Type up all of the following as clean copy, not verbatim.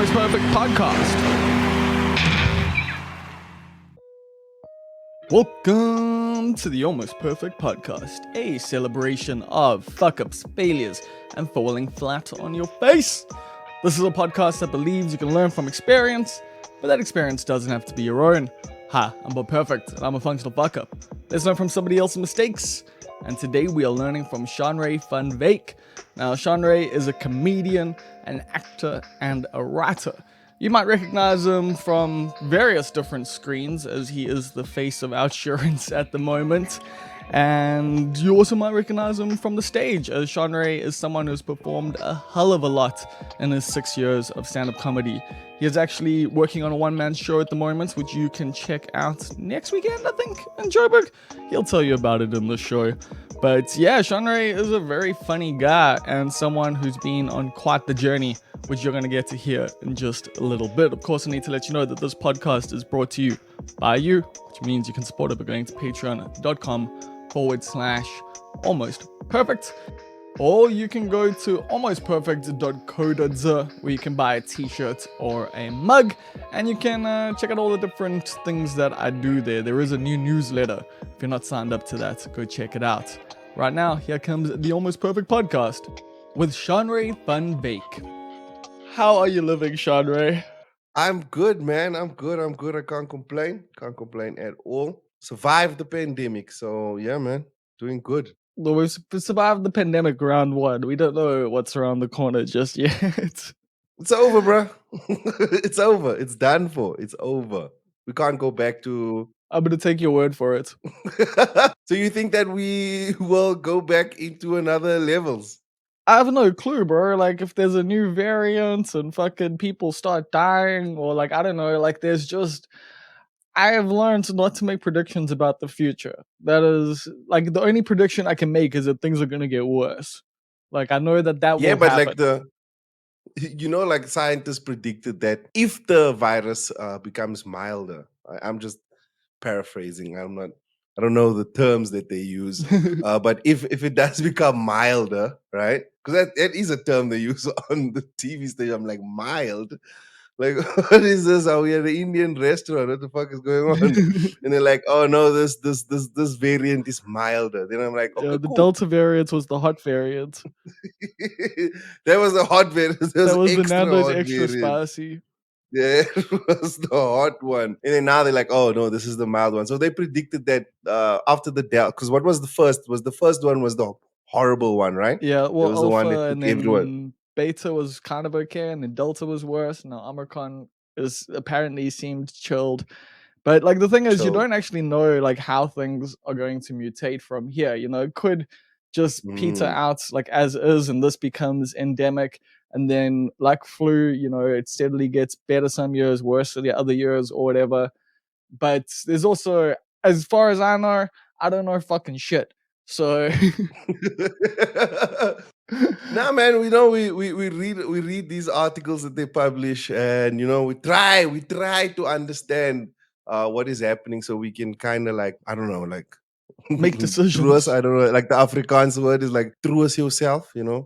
Almost Perfect podcast. Welcome to the Almost Perfect podcast, a celebration of fuck-ups, failures, and falling flat on your face. This is a podcast that believes you can learn from experience, but that experience doesn't have to be your own. Hi, I'm Bob Perfect, and I'm a functional fuck-up. Let's learn from somebody else's mistakes. And today we are learning from Shanray van Wyk. Now, Shanray is a comedian, an actor, and a writer. You might recognize him from various different screens, as he is the face of Outsurance at the moment. And you also might recognize him from the stage, as Shanray is someone who's performed a hell of a lot in his 6 years of stand-up comedy. He is actually working on a one-man show at the moment, which you can check out next weekend, I think, in Joburg. He'll tell you about it in the show. But yeah, Shanray is a very funny guy and someone who's been on quite the journey, which you're going to get to hear in just a little bit. Of course, I need to let you know that this podcast is brought to you by you, which means you can support it by going to patreon.com/almost perfect. Or you can go to almostperfect.co.za where you can buy a t-shirt or a mug, and you can check out all the different things that I do there. There is a new newsletter. If you're not signed up to that, go check it out. Right now, here comes the Almost Perfect podcast with Shanray van Wyk. How are you living, Shanray? I'm good, man. I'm good. I can't complain. Can't complain at all. Survived the pandemic. So, yeah, man. Doing good. We've survived the pandemic round one. We don't know what's around the corner just yet. It's over, bro. It's over. It's done for. It's over. We can't go back to... I'm going to take your word for it. So you think that we will go back into another levels? I have no clue, bro. Like, if there's a new variant and fucking people start dying, or like, I don't know, like, there's just... I have learned not to make predictions about the future. That is, like, the only prediction I can make is that things are going to get worse. Like, I know that will but happen. Like scientists predicted that if the virus becomes milder, I'm just paraphrasing. I don't know the terms that they use. But if it does become milder, right? Because that is a term they use on the TV station. I'm like, mild? Like, what is this? Are we at an Indian restaurant? What the fuck is going on? And they're like, oh no, this variant is milder. Then I'm like, okay, Yeah, the cool. Delta variant was the hot variant. That was the hot variant. That was the extra Nando's hot extra variant. spicy. Yeah, it was the hot one. And then now they're like, oh no, this is the mild one. So they predicted that after the Delta, because what was the first? The first one was the horrible one, right? Yeah, It well, was the one that Alpha took and everyone. then Beta was kind of okay, and then Delta was worse. Now Omicron is apparently seemed chilled. But like the thing is, you don't actually know like how things are going to mutate from here. You know, it could just peter out like as is, and this becomes endemic. And then like flu, you know, it steadily gets better some years, worse the other years, or whatever. But there's also, as far as I know, I don't know fucking shit. So Nah, man, we read these articles that they publish, and we try to understand what is happening, so we can kind of like, I don't know, like make decisions. Troos, I don't know, like the Afrikaans word is like troos yourself, like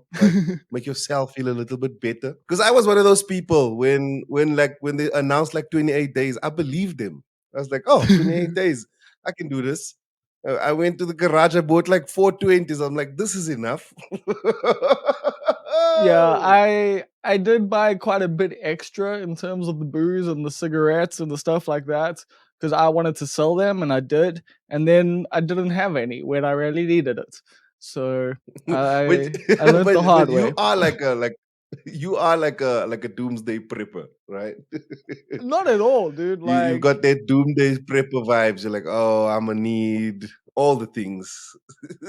make yourself feel a little bit better. Because I was one of those people when they announced like 28 days, I believed them. I was like, oh, 28 days, I can do this. I went to the garage, I bought like 420s. I'm like, this is enough. Yeah, I did buy quite a bit extra in terms of the booze and the cigarettes and the stuff like that because I wanted to sell them, and I did, and then I didn't have any when I really needed it. So I learned the hard but way. you are like a doomsday prepper, right? Not at all, dude. You've Like, got that doomsday prepper vibes. You're like, oh, I'm gonna need all the things.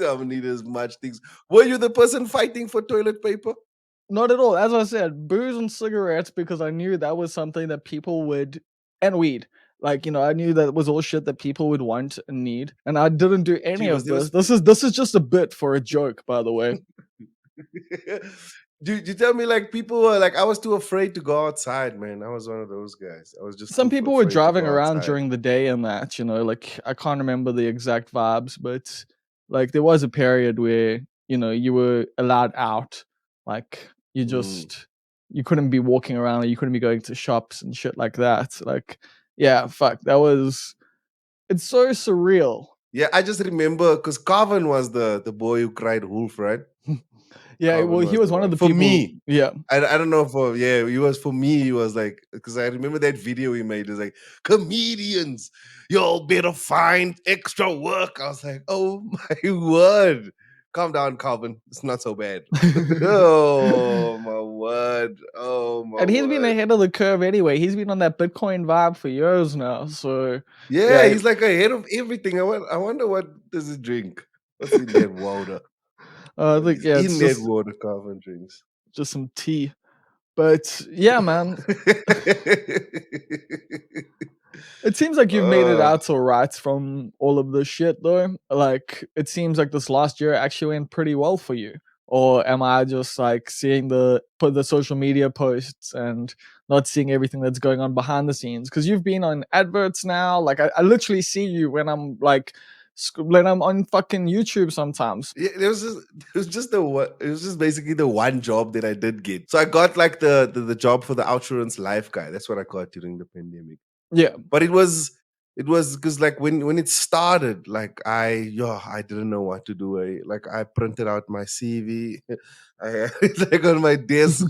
I'm gonna need as much things. Were you the person fighting for toilet paper? not at all. As I said, booze and cigarettes because I knew that was something that people would, and weed. Like, you know, I knew that was all shit that people would want and need, and I didn't do any Gee, of there was this. This is just a bit for a joke, by the way. you tell me like people were like, I was too afraid to go outside, man. I was one of those guys. I was just Some too people were afraid to driving go around outside. during the day and that, you know, like I can't remember the exact vibes, but like there was a period where, you know, you were allowed out. Like you just you couldn't be walking around, or you couldn't be going to shops and shit like that. Like, yeah, fuck, that was. It's so surreal. Yeah, I just remember because Carvin was the boy who cried wolf, right? Yeah, well, Carvin he was was the one of one. the For people. me, Yeah, I don't know for yeah, he was for me, he was like because I remember that video he made. It's like comedians, y'all better find extra work. I was like, oh my word. Calm down, Calvin. It's not so bad. Oh my word. Oh my and he's been word. ahead of the curve anyway. He's been on that Bitcoin vibe for years now. So Yeah, yeah, he's like ahead of everything. I wonder what does he drink? What's in that water? I What think is yeah, in it's that just water Calvin drinks? some tea. But yeah, man, it seems like you've made it uh, out all right from all of this shit, though. Like, it seems like this last year actually went pretty well for you. Or am I just like seeing the social media posts and not seeing everything that's going on behind the scenes? Because you've been on adverts now. Like, I literally see you when I'm like when I'm on fucking YouTube sometimes. yeah, it was just basically the one job that I did get. So I got like the job for the Outsurance Life guy. That's what I got during the pandemic. Yeah, But it was because like when it started, like I didn't know what to do. I printed out my CV. I had it like on my desk,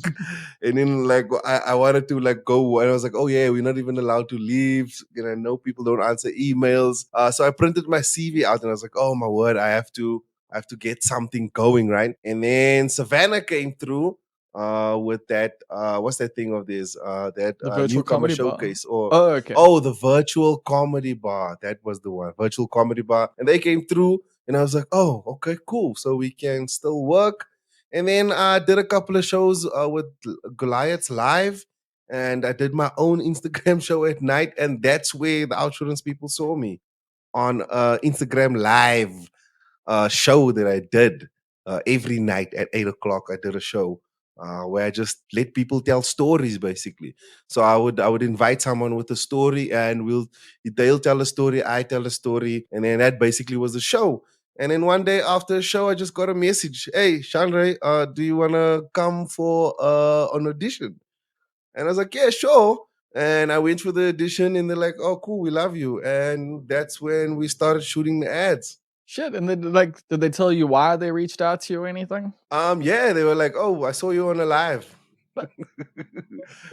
and then like I wanted to like go, and I was like, oh yeah, we're not even allowed to leave. I know people don't answer emails. So I printed my CV out, and I was like, oh my word, I have to get something going, right? And then Savannah came through with that what's that thing of this that the virtual newcomer comedy bar. showcase or Oh, okay. oh, the virtual comedy bar. That was the one. Virtual comedy bar. And they came through and I was like, oh, okay, cool. So we can still work. And then I did a couple of shows with Goliaths Live. And I did my own Instagram show at night. And that's where the Outsurance people saw me on Instagram Live show that I did every night at 8 o'clock. I did a show where I just let people tell stories, basically. So I would invite someone with a story, and they'll tell a story, I tell a story, and then that basically was the show. And then one day after a show, I just got a message. Hey, Shanray, do you wanna come for an audition? And I was like, yeah, sure. And I went for the audition, and they're like, oh, cool, we love you. And that's when we started shooting the ads. Shit, and then like, did they tell you why they reached out to you or anything? Yeah, they were like, "Oh, I saw you on a live. But I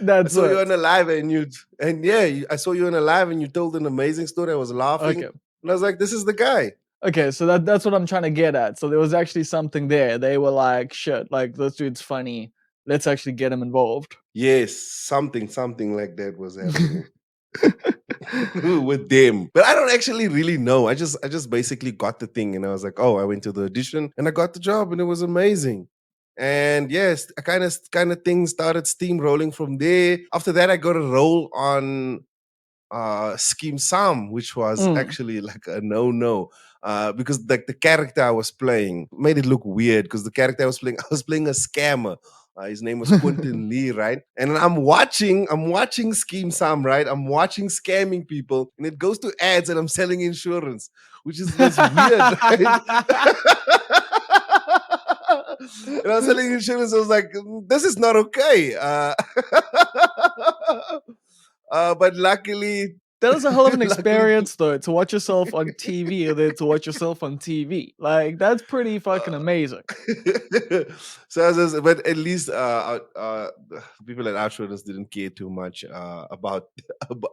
that's saw you it. on a live, and yeah, I saw you on a live, and you told an amazing story. I was laughing, Okay. and I was like, this is the guy. Okay, so that's what I'm trying to get at. So there was actually something there. They were like, "Shit, like this dude's funny. Let's actually get him involved." Yes, something like that was happening with them, but I don't actually really know. I just basically got the thing, and I was like, oh, I went to the audition, and I got the job, and it was amazing. And yes, I kind of things started steamrolling from there. After that, I got a role on Scheme Sam, which was Mm. actually like a no. Because like the character I was playing made it look weird because the character I was playing, I was playing a scammer. His name was Quentin Lee, right? And I'm watching Scheme Sam, right? I'm watching scamming people, and it goes to ads, and I'm selling insurance, which was weird, right? And I was selling insurance. I was like, this is not okay. But luckily, That was a hell of an luckily, experience, though, to watch yourself on TV and then to watch yourself on TV. Like that's pretty fucking uh, amazing. so but at least people at Outriders didn't care too much about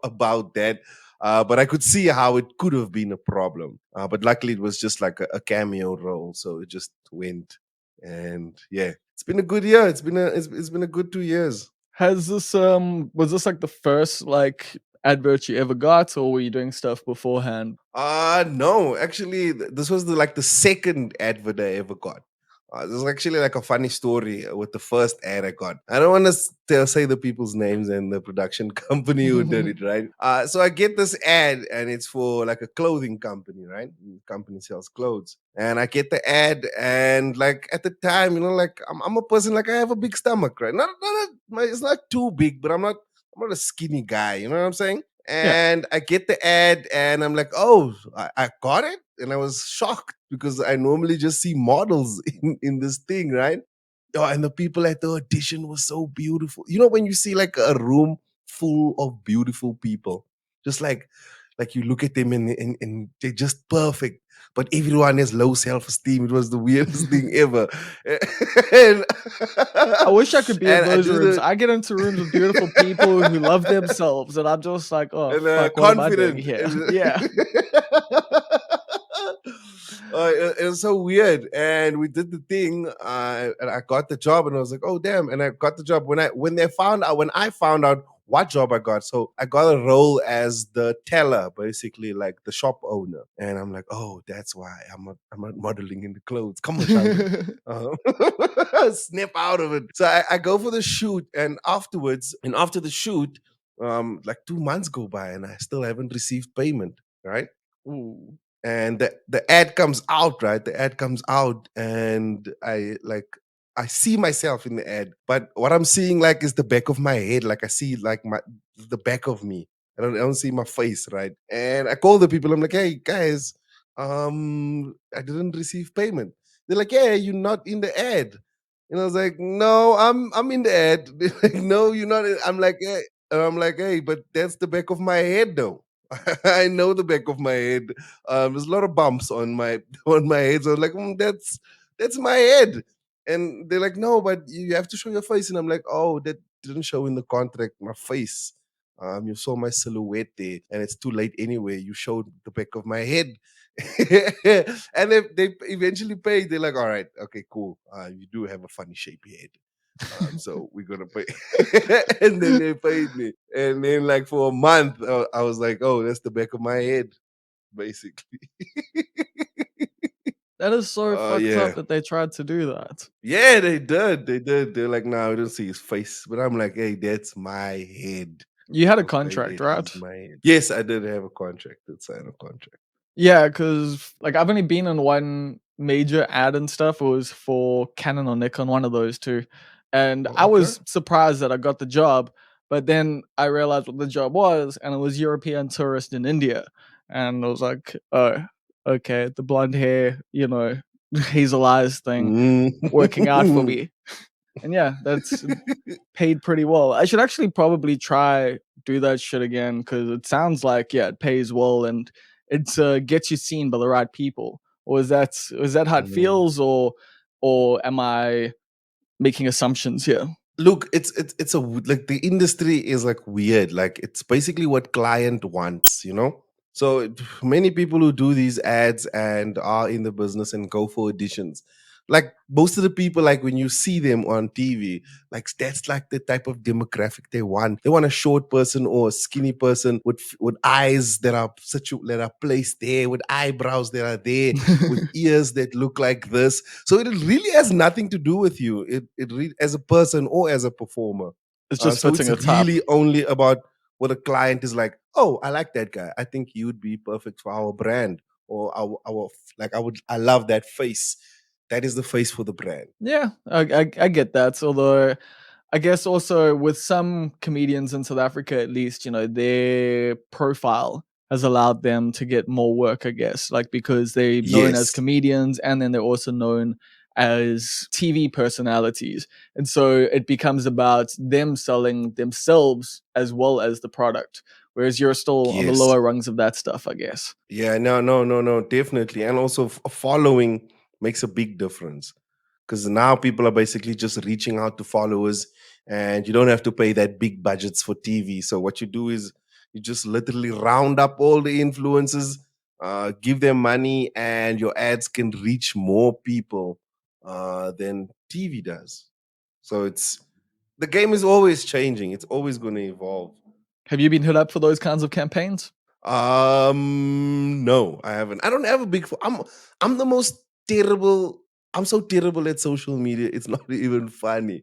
about that. But I could see how it could have been a problem. But luckily, it was just like a cameo role, so it just went. And yeah, it's been a good year. It's been a good 2 years. Has this was this like the first like advert you ever got, or were you doing stuff beforehand? No, actually, this was the second advert I ever got. This is actually like a funny story with the first ad I got. I don't want to say the people's names and the production company who did it, right? So I get this ad, and it's for like a clothing company, right? The company sells clothes, and I get the ad, and like at the time, like I'm a person like I have a big stomach, right? It's not too big, but I'm not a skinny guy. You know what I'm saying? Yeah. And I get the ad, and I'm like, oh, I got it. And I was shocked because I normally just see models in this thing, right? Oh, and the people at the audition were so beautiful. You know, when you see like a room full of beautiful people, just like you look at them and they're just perfect, but everyone has low self-esteem. It was the weirdest thing ever. and, I wish I could be in and I those do rooms. the I get into rooms with beautiful people who love themselves, and I'm just like, oh and fuck, what am I doing confident. here? Yeah. It was so weird, and we did the thing, and I got the job, and I was like, "Oh damn!" And I got the job when I found out what job I got. So I got a role as the teller, basically like the shop owner, and I'm like, "Oh, that's why I'm not modeling in the clothes. Come on, Shanray." Snap out of it. So I go for the shoot, and after the shoot, like 2 months go by, and I still haven't received payment. Right, Ooh. and the ad comes out, right? The ad comes out, and I see myself in the ad, but what I'm seeing like is the back of my head. Like I see like the back of me. I don't see my face, right? And I call the people. I'm like, hey guys, I didn't receive payment. They're like, yeah, you're not in the ad. And I was like, no, I'm in the ad. They're like, no, you're not. I'm like, hey, but that's the back of my head, though. I know the back of my head. There's a lot of bumps on my on my head. So I was like, that's my head. And they're like, no, but you have to show your face. And I'm like, oh, that didn't show in the contract, my face. You saw my silhouette there, and it's too late anyway. You showed the back of my head. And they eventually paid. They're like, all right, okay, cool. You do have a funny shaped head. So we're gonna pay. And then they paid me. And then like for a month, I was like, oh, that's the back of my head, basically. That is so fucked Yeah. up that they tried to do that. Yeah, they did. They did. They're like, no, we don't see his face. But I'm like, hey, that's my head. You had a Okay, contract, that right? is my head. Yes, I did have a contract. Did sign a contract. Yeah, because like I've only been in one major ad and stuff. It was for Canon or Nikon, one of those two. And Oh, I okay. was surprised that I got the job, but then I realized what the job was, and it was European tourist in India. And I was like, oh, okay, the blonde hair, hazel eyes thing working out for Mm. me. And yeah, that's paid pretty well. I should actually probably try do that shit again because it sounds like yeah, it pays well and it's gets you seen by the right people. Or is that how it Mm. feels, or am I making assumptions here? Look, like the industry is like weird. Like it's basically what client wants, you know. So many people who do these ads and are in the business and go for auditions, like most of the people, like when you see them on TV, like that's like the type of demographic they want. They want a short person or a skinny person with eyes that are placed there, with eyebrows that are there, with ears that look like this. So it really has nothing to do with you. As a person or as a performer. It's just So fitting it's a type. really only about what a client is like. Oh, I like that guy. I think you would be perfect for our brand, or I love that face. That is the face for the brand. Yeah, I get that. Although I guess also with some comedians in South Africa, at least, their profile has allowed them to get more work, I guess, like because they're known as Yes, comedians and then they're also known as TV personalities. And so it becomes about them selling themselves as well as the product, whereas you're still on the yes. lower rungs of that stuff, I guess. Yeah, no, no, no, no, definitely. And also, following makes a big difference because now people are basically just reaching out to followers, and you don't have to pay that big budgets for TV. So, what you do is you just literally round up all the influencers, give them money, and your ads can reach more people than TV does. So, the game is always changing, it's always going to evolve. Have you been hit up for those kinds of campaigns? No, I haven't. I don't have a big. I'm the most terrible. I'm so terrible at social media. It's not even funny.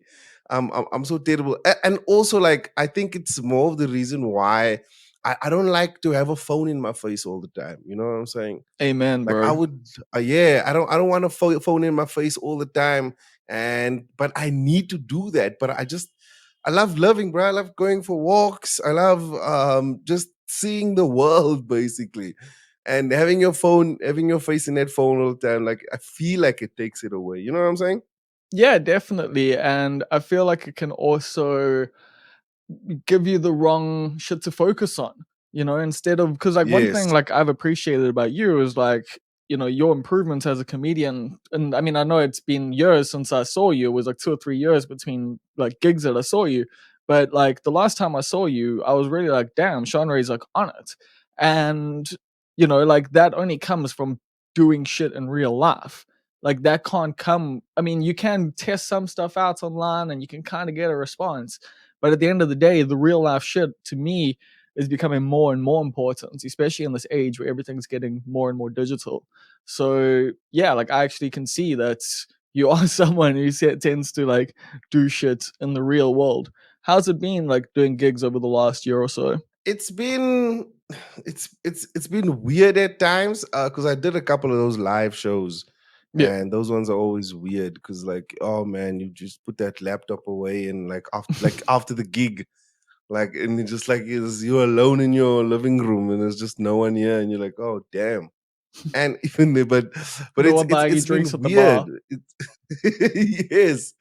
I'm so terrible, and also like I think it's more of the reason why I don't like to have a phone in my face all the time. You know what I'm saying? Amen, Like I bro. would, yeah. I don't want a phone in my face all the time, and but I need to do that. But I love living, bro. I love going for walks. I love just seeing the world, basically. And having your face in that phone all the time, like I feel like it takes it away. You know what I'm saying? Yeah, definitely. And I feel like it can also give you the wrong shit to focus on, instead of, because like one thing Yes. like I've appreciated about you is like, your improvements as a comedian. And I mean, I know it's been years since I saw you. It was like 2 or 3 years between like gigs that I saw you. But like the last time I saw you, I was really like, damn, Shanray's like on it. And like that only comes from doing shit in real life. Like that can't come. I mean, you can test some stuff out online and you can kind of get a response, but at the end of the day, the real life shit to me is becoming more and more important, especially in this age where everything's getting more and more digital. So yeah, like I actually can see that you are someone who tends to like do shit in the real world. How's it been like doing gigs over the last year or so? It's been it's been weird at times because I did a couple of those live shows, Yeah, and those ones are always weird because like, oh man, you just put that laptop away and like after the gig, like, and it's just like you're alone in your living room and there's just no one here and you're like, oh damn. And even the, but no it's one it's buying you it's drinks been at the weird. bar. Yes,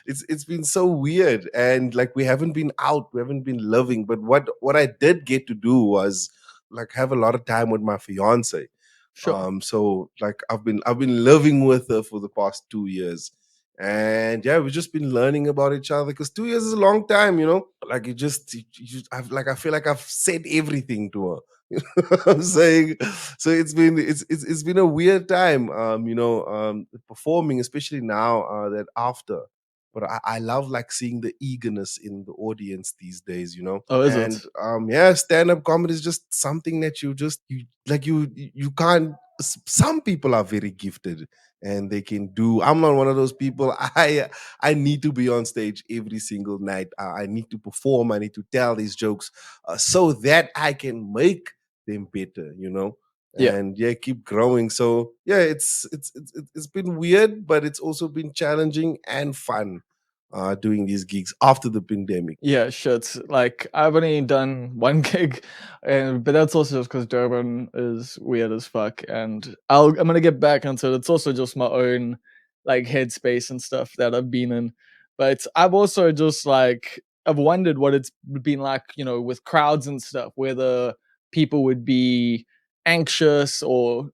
it's been so weird, and like we haven't been out, we haven't been living. But what I did get to do was like have a lot of time with my fiance. Sure. So like I've been living with her for the past 2 years, and yeah, we've just been learning about each other because 2 years is a long time, you know. Like I feel like I've said everything to her. You know what I'm saying? So it's been a weird time, performing, especially now that after. But I love like seeing the eagerness in the audience these days, you know. Oh, is And it? yeah, stand-up comedy is just something that you can't. Some people are very gifted and they can do. I'm not one of those people. I need to be on stage every single night. I need to perform. I need to tell these jokes so that I can make them better, you know, Yeah. and yeah, keep growing. So yeah, it's been weird, but it's also been challenging and fun doing these gigs after the pandemic. Yeah, shit. Like I've only done one gig, and but that's also just because Durban is weird as fuck. And I'm gonna get back into it. It's also just my own like headspace and stuff that I've been in. But I've also just like I've wondered what it's been like, with crowds and stuff, whether people would be anxious or,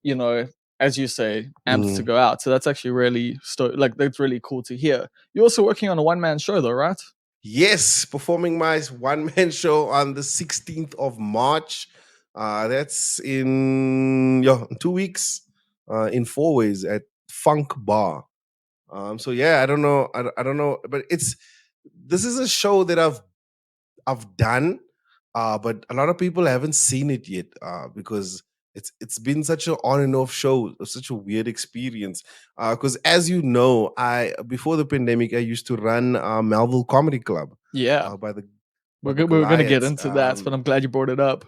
as you say, amped to Mm. go out. So that's actually really like that's really cool to hear. You're also working on a one man show though, right? Yes, performing my one man show on the 16th of March. That's in, yeah, 2 weeks, in 4 ways at Funk Bar. So yeah, I don't know, I don't know, but this is a show that I've done, but a lot of people haven't seen it yet because it's been such an on and off show, such a weird experience. Because as you know, I before the pandemic, I used to run Melville Comedy Club Yeah. uh, by the by We're the good. We are gonna get Goliaths. into that, but I'm glad you brought it up.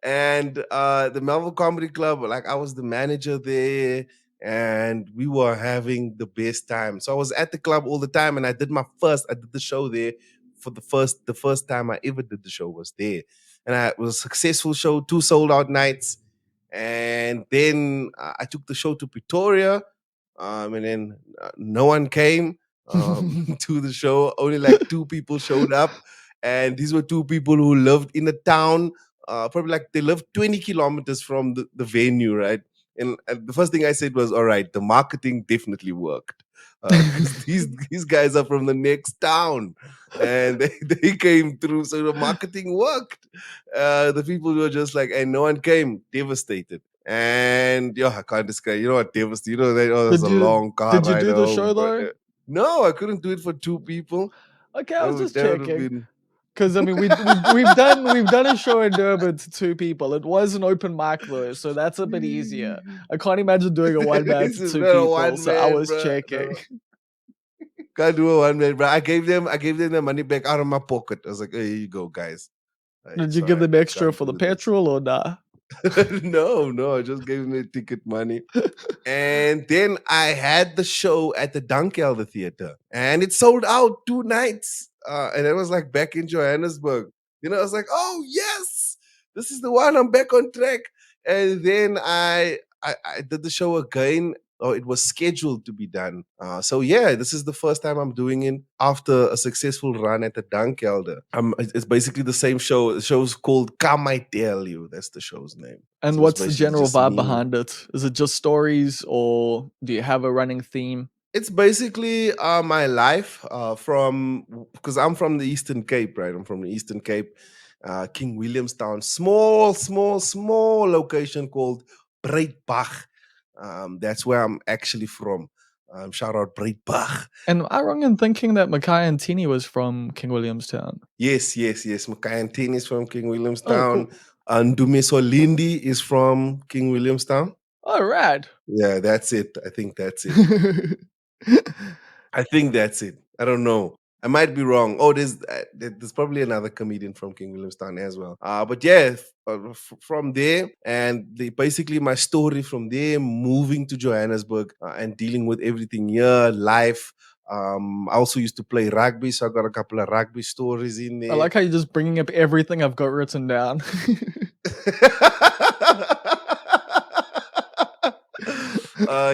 And the Melville Comedy Club, like I was the manager there, and we were having the best time. So I was at the club all the time, and I did the show there for the first time I ever did the show was there, and it was a successful show, 2 sold out nights, and then I took the show to Pretoria, and then no one came to the show. Only like two people showed up, and these were two people who lived in a town, probably like they lived 20 kilometers from the venue, right? And the first thing I said was, all right, the marketing definitely worked because these guys are from the next town, and they came through, so the marketing worked. The people were just like, and no one came, devastated. And yeah, I can't describe. You know what devastated? You know that, oh, that's did a you long car did you ride do the home, show but though? no, I couldn't do it for two people. Okay, I was just That would have checking. been. Because I mean, we've done a show in Durban to two people. It was an open mic though, so that's a bit easier. I can't imagine doing a one man It's to two not a people, one so I man, was bro. checking. No, can't do a one man, bro. I gave them the money back out of my pocket. I was like, hey, here you go, guys. Hey, Did you give sorry, them extra can't for the do this. petrol or nah? No, no, I just gave them the ticket money. And then I had the show at the Dunkelde Theater, and it sold out 2 nights. And it was like back in Johannesburg. You know, I was like, oh yes, this is the one. I'm back on track. And then I did the show again or it was scheduled to be done. So yeah, this is the first time I'm doing it after a successful run at the Dunkelder. It's basically the same show. The show's called Come I Tell You. That's the show's name. And So it's what's the basically general just vibe me. behind it? Is it just stories, or do you have a running theme? It's basically my life from, because I'm from the Eastern Cape, right? I'm from the Eastern Cape, King Williamstown, small location called Breitbach. That's where I'm actually from. Shout out Breitbach. And am I wrong in thinking that Mackay and Tini was from King Williamstown? Yes. Makayantin is from King Oh, Williamstown. cool. And Dumesolindi is from King Williamstown. Oh, rad. Yeah, that's it. I think that's it. I think that's it. I don't know. I might be wrong. Oh, there's probably another comedian from King Williamstown as well. But yeah, from there, and basically my story from there, moving to Johannesburg and dealing with everything here, life. I also used to play rugby, so I got a couple of rugby stories in I there. like how you're just bringing up everything I've got written down.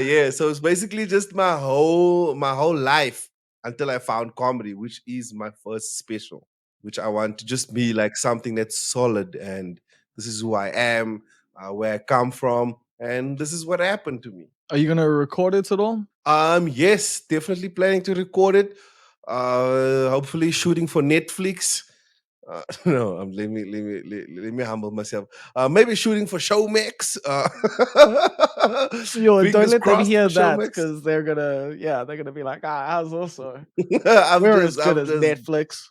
Yeah, so it's basically just my whole life until I found comedy, which is my first special, which I want to just be like something that's solid, and this is who I am, where I come from, and this is what happened to me. Are you gonna record it at all? Yes, definitely planning to record it. Hopefully shooting for Netflix. No, let me humble myself. Maybe shooting for Showmax. Yo, don't Fingers let them crossed for hear that, Showmax. because they're gonna be like, ours also. I'm We're as just, good I'm as just, Netflix.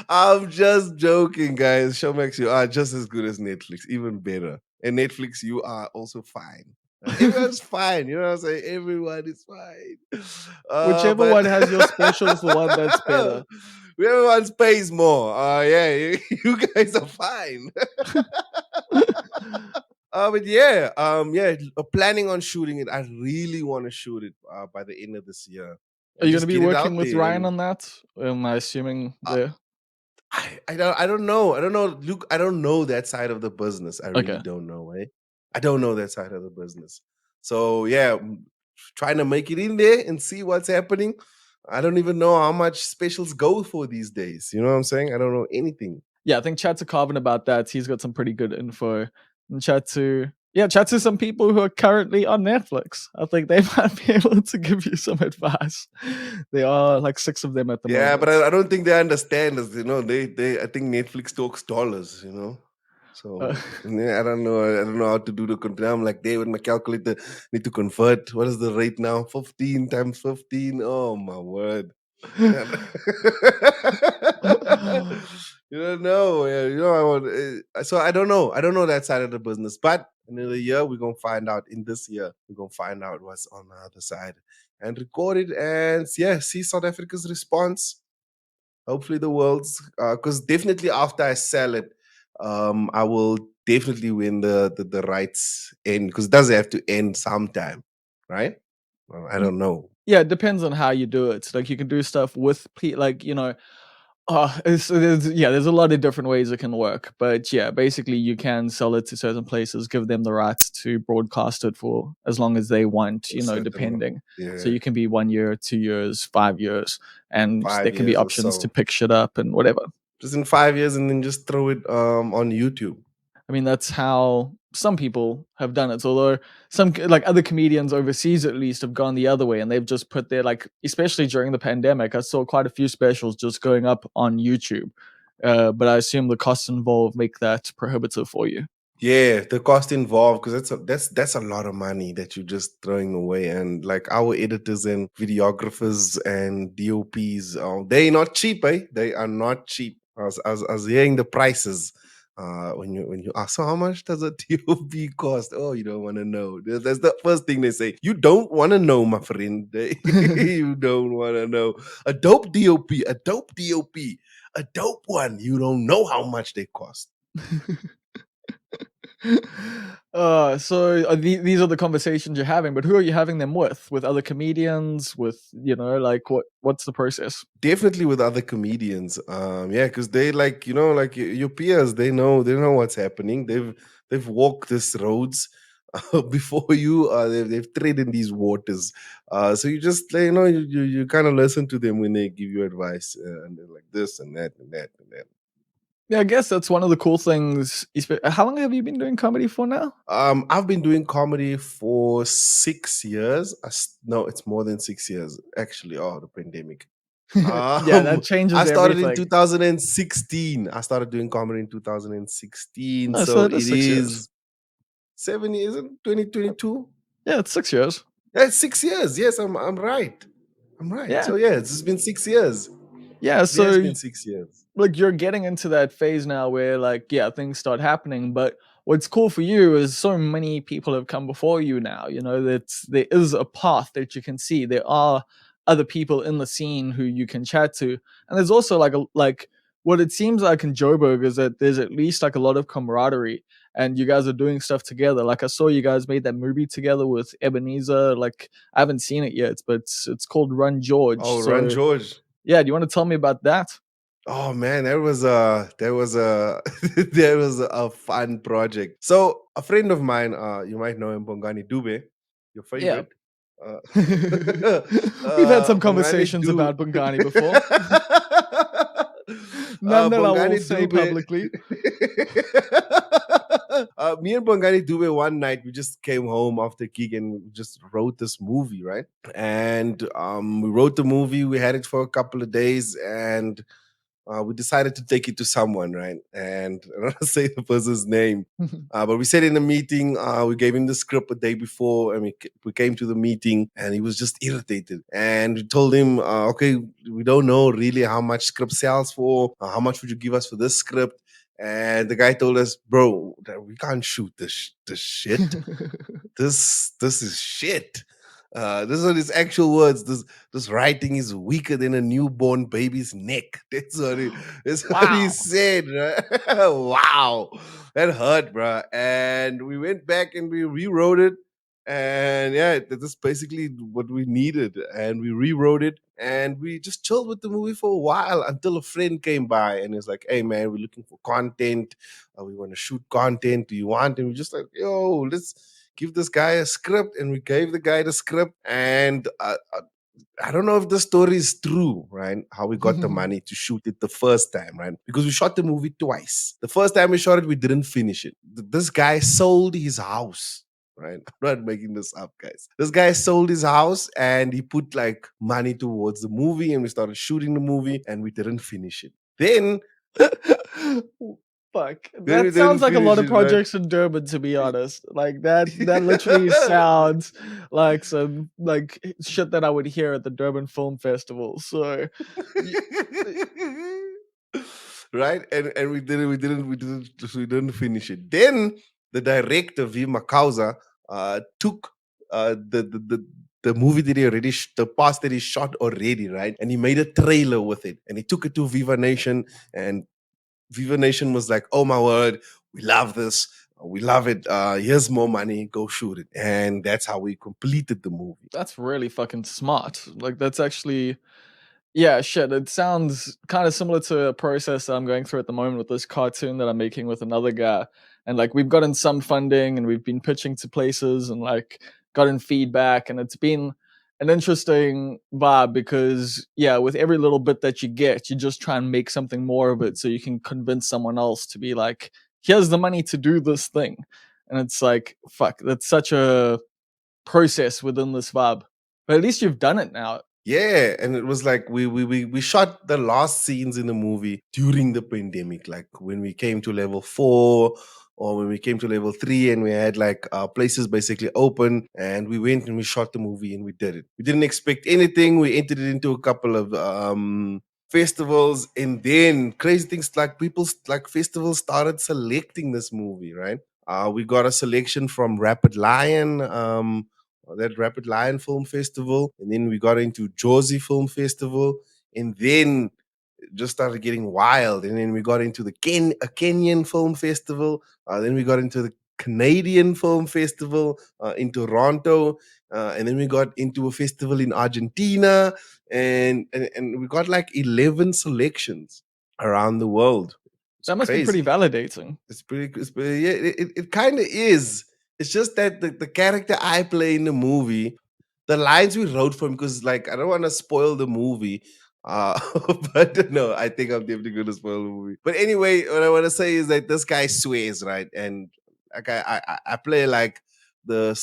I'm just joking, guys. Showmax, you are just as good as Netflix, even better. And Netflix, you are also fine. Everyone's fine. You know what I'm saying? Everyone is fine. Whichever But one has your special is the one that's better. everyone's pays more. Yeah, you guys are fine. But yeah, planning on shooting it. I really want to shoot it by the end of this year Are and you gonna just be get it working out with there. Ryan And on that? Am I assuming there? I don't know. I don't know. Luke, I don't know that side of the business. I really Okay. don't know, eh? I don't know that side of the business. So yeah, trying to make it in there and see what's happening. I don't even know how much specials go for these days. You know what I'm saying? I don't know anything. Yeah, I think chat to Carvin about that. He's got some pretty good info. And chat to some people who are currently on Netflix. I think they might be able to give you some advice. There are like 6 of them at the Yeah, but moment. I don't think they understand us. They I think Netflix talks dollars. Uh, So yeah, I don't know. I don't know how to do the convert. I'm like David, my calculator need to convert. What is the rate now? 15 times 15. Oh my word. And you don't know. Yeah, I want. So I don't know. I don't know that side of the business. But in a year, we're gonna find out. In this year, we're gonna find out what's on the other side and record it. And yeah, see South Africa's response. Hopefully, the world's because definitely after I sell it, I will definitely win the rights end because it does have to end sometime, right? Well, I don't know. yeah, it depends on how you do it. Like you can do stuff with there's a lot of different ways it can work. But yeah, basically you can sell it to certain places, give them the rights to broadcast it for as long as they want, A certain, depending. So yeah, you can be 1 year, 2 years, 5 years, and there five can be years or options to so. pick shit up and whatever. Just in 5 years, and then just throw it on YouTube. I mean, that's how some people have done it. Although other comedians overseas, at least, have gone the other way, and they've just put their especially during the pandemic, I saw quite a few specials just going up on YouTube. But I assume the costs involved make that prohibitive for you. Yeah, the cost involved because that's a lot of money that you're just throwing away, and like our editors and videographers and DOPs, they not cheap, eh? They are not cheap. I was hearing the prices. When you ask, so how much does a DOP cost? Oh, you don't want to know. That's the first thing they say. You don't want to know, my friend. You don't want to know. A dope DOP, a dope DOP, a dope one. You don't know how much they cost. These are the conversations you're having, but who are you having them with? With other comedians? With what's the process? Definitely with other comedians. Yeah, because they like your peers. They know what's happening. They've walked these roads. before you. They've tread in these waters. So you just you kind of listen to them when they give you advice, and they're like this and that and that and that. Yeah, I guess that's one of the cool things. How long have you been doing comedy for now? I've been doing comedy for 6 years. No, it's more than 6 years actually. Oh, the pandemic. Yeah, that I changes started in everything. 2016. I started doing comedy in 2016. Oh, so So it is it 6 years. is 7 years in 2022. Yeah, it's 6 years. Yeah, it's 6 years. Yes, I'm right. I'm right. Yeah. So yeah, it's been 6 years. Yeah, It has so been 6 years. like you're getting into that phase now where like yeah things start happening, but what's cool for you is so many people have come before you now, you know, that there is a path that you can see. There are other people in the scene who you can chat to, and there's also like what it seems like in Joburg is that there's at least like a lot of camaraderie, and you guys are doing stuff together. Like I saw you guys made that movie together with Ebenezer. Like I haven't seen it yet, but it's called Run George. Oh, Run So George. yeah, do you want to tell me about that? Oh man, that was a that was a fun project. So a friend of mine, you might know him, Bongani Dube, your Yeah. favorite. Uh, We've had some Bongani conversations Du. about Bungani before. None that I will Bongani say Dube. publicly. Me and Bongani Dube one night we just came home after gig and we just wrote this movie, right? And we wrote the movie. We had it for a couple of days, and we decided to take it to someone, right? And I don't want to say the person's name, but we said in the meeting, we gave him the script a day before, and we came to the meeting, and he was just irritated. And we told him, okay, we don't know really how much script sells for. How much would you give us for this script? And the guy told us, bro, that we can't shoot this shit. This is shit. This are his actual words. This writing is weaker than a newborn baby's neck. That's what he Wow. said. Right? Wow, that hurt, bro. And we went back and we rewrote it. And yeah, that is basically what we needed. And we rewrote it, and we just chilled with the movie for a while until a friend came by and was like, "Hey man, we're looking for content. We want to shoot content. Do you want?" And we just like, "Yo, let's give this guy a script." And we gave the guy the script. And I don't know if the story is true, right? How we got the money to shoot it the first time, right? Because we shot the movie twice. The first time we shot it, we didn't finish it. This guy sold his house, right? I'm not making this up, guys. This guy sold his house and he put like money towards the movie, and we started shooting the movie and we didn't finish it. Then Fuck. we That didn't sounds like a lot finish of it, right? projects in Durban, to be honest. Like that literally sounds like some like shit that I would hear at the Durban Film Festival. So y- right, and we didn't finish it. Then the director V Makauza took the movie that he already the parts that he shot already, right, and he made a trailer with it, and he took it to Viva Nation. And Viva Nation was like, "Oh my word, we love this, we love it, here's more money, go shoot it." And that's how we completed the movie. that's really fucking smart. Like that's actually yeah, shit. It sounds kind of similar to a process that I'm going through at the moment with this cartoon that I'm making with another guy. And like we've gotten some funding and we've been pitching to places and like gotten feedback. And it's been an interesting vibe because, yeah, with every little bit that you get, you just try and make something more of it so you can convince someone else to be like, here's the money to do this thing. And it's like, fuck, that's such a process within this vibe. But at least you've done it now. Yeah, and it was like we shot the last scenes in the movie during the pandemic, like when we came to level 4 or when we came to level 3, and we had like places basically open, and we went and we shot the movie and we did it. We didn't expect anything. We entered it into a couple of festivals, and then crazy things like like festivals started selecting this movie, right? We got a selection from Rapid Lion. That Rapid Lion Film Festival, and then we got into Jersey Film Festival, and then it just started getting wild, and then we got into a Kenyan Film Festival, then we got into the Canadian Film Festival in Toronto, and then we got into a festival in Argentina, and we got like 11 selections around the world. It's That must be pretty crazy. validating. It's pretty. Yeah, it kind of is. It's just that the character I play in the movie, the lines we wrote for him, because like I don't want to spoil the movie. Uh, but no, I think I'm definitely gonna spoil the movie. But anyway, what I want to say is that this guy swears, right? And like I play like the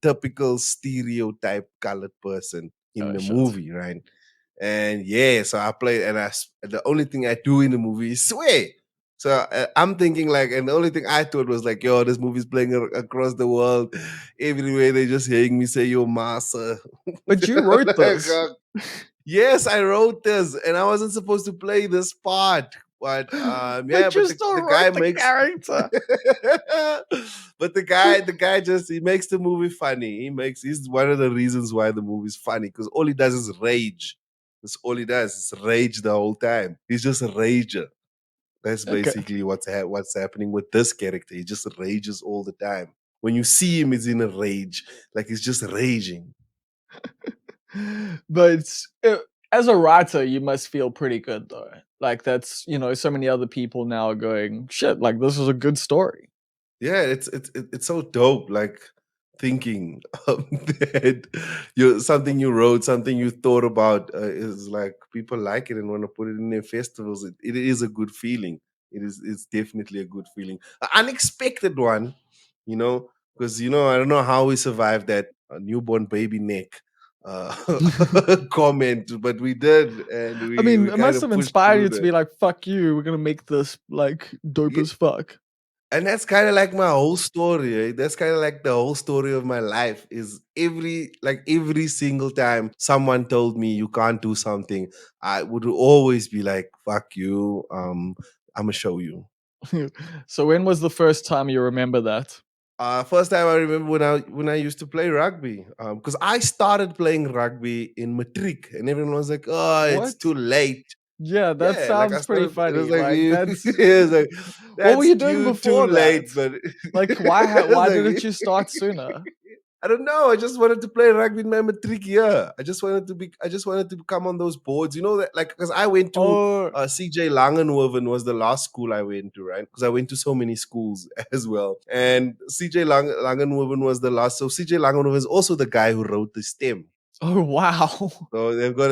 typical stereotype colored person in Oh the shit. movie, right? And yeah, so I played, and the only thing I do in the movie is swear. So I'm thinking like, and the only thing I thought was like, yo, this movie's playing across the world, everywhere. They just hearing me say your massa. But you wrote Like, this. yes, I wrote this, and I wasn't supposed to play this part. But yeah, But you but still the guy wrote the makes character. but the guy just he makes the movie funny. He's one of the reasons why the movie's funny, because all he does is rage. That's all he does is rage the whole time. He's just a rager. That's Okay. basically what's happening with this character. He just rages all the time. When you see him, he's in a rage, like he's just raging. But as a writer, you must feel pretty good though. Like that's so many other people now are going, shit, like this is a good story. Yeah, it's so dope. Like thinking that you something you wrote, something you thought about is like people like it and want to put it in their festivals. It is a good feeling. It's definitely a good feeling. An unexpected one, because I don't know how we survived that newborn baby neck uh, comment, but we did, and I we mean, we it kind must of have pushed inspired through you to that. be like, fuck you, we're gonna make this like dope as fuck. And that's kind of like my whole story. That's kind of like the whole story of my life. Is every single time someone told me you can't do something, I would always be like, "Fuck you! I'm gonna show you." So when was the first time you remember that? First time I remember when I used to play rugby, because I started playing rugby in matric, and everyone was like, "Oh, it's What? too late." Yeah, that Yeah, like I sounds pretty started. It was funny. like Like you. that's It was like what were that's you doing too before that? late, but Like it was why like didn't you start sooner? I don't know. I just wanted to play rugby in my matric year. I just wanted to come on those boards. You know that, like, because I went to Oh, CJ Langenhoven was the last school I went to, right? Because I went to so many schools as well. And CJ Langenhoven was the last. So CJ Langenhoven is also the guy who wrote the stem. oh wow. So they've got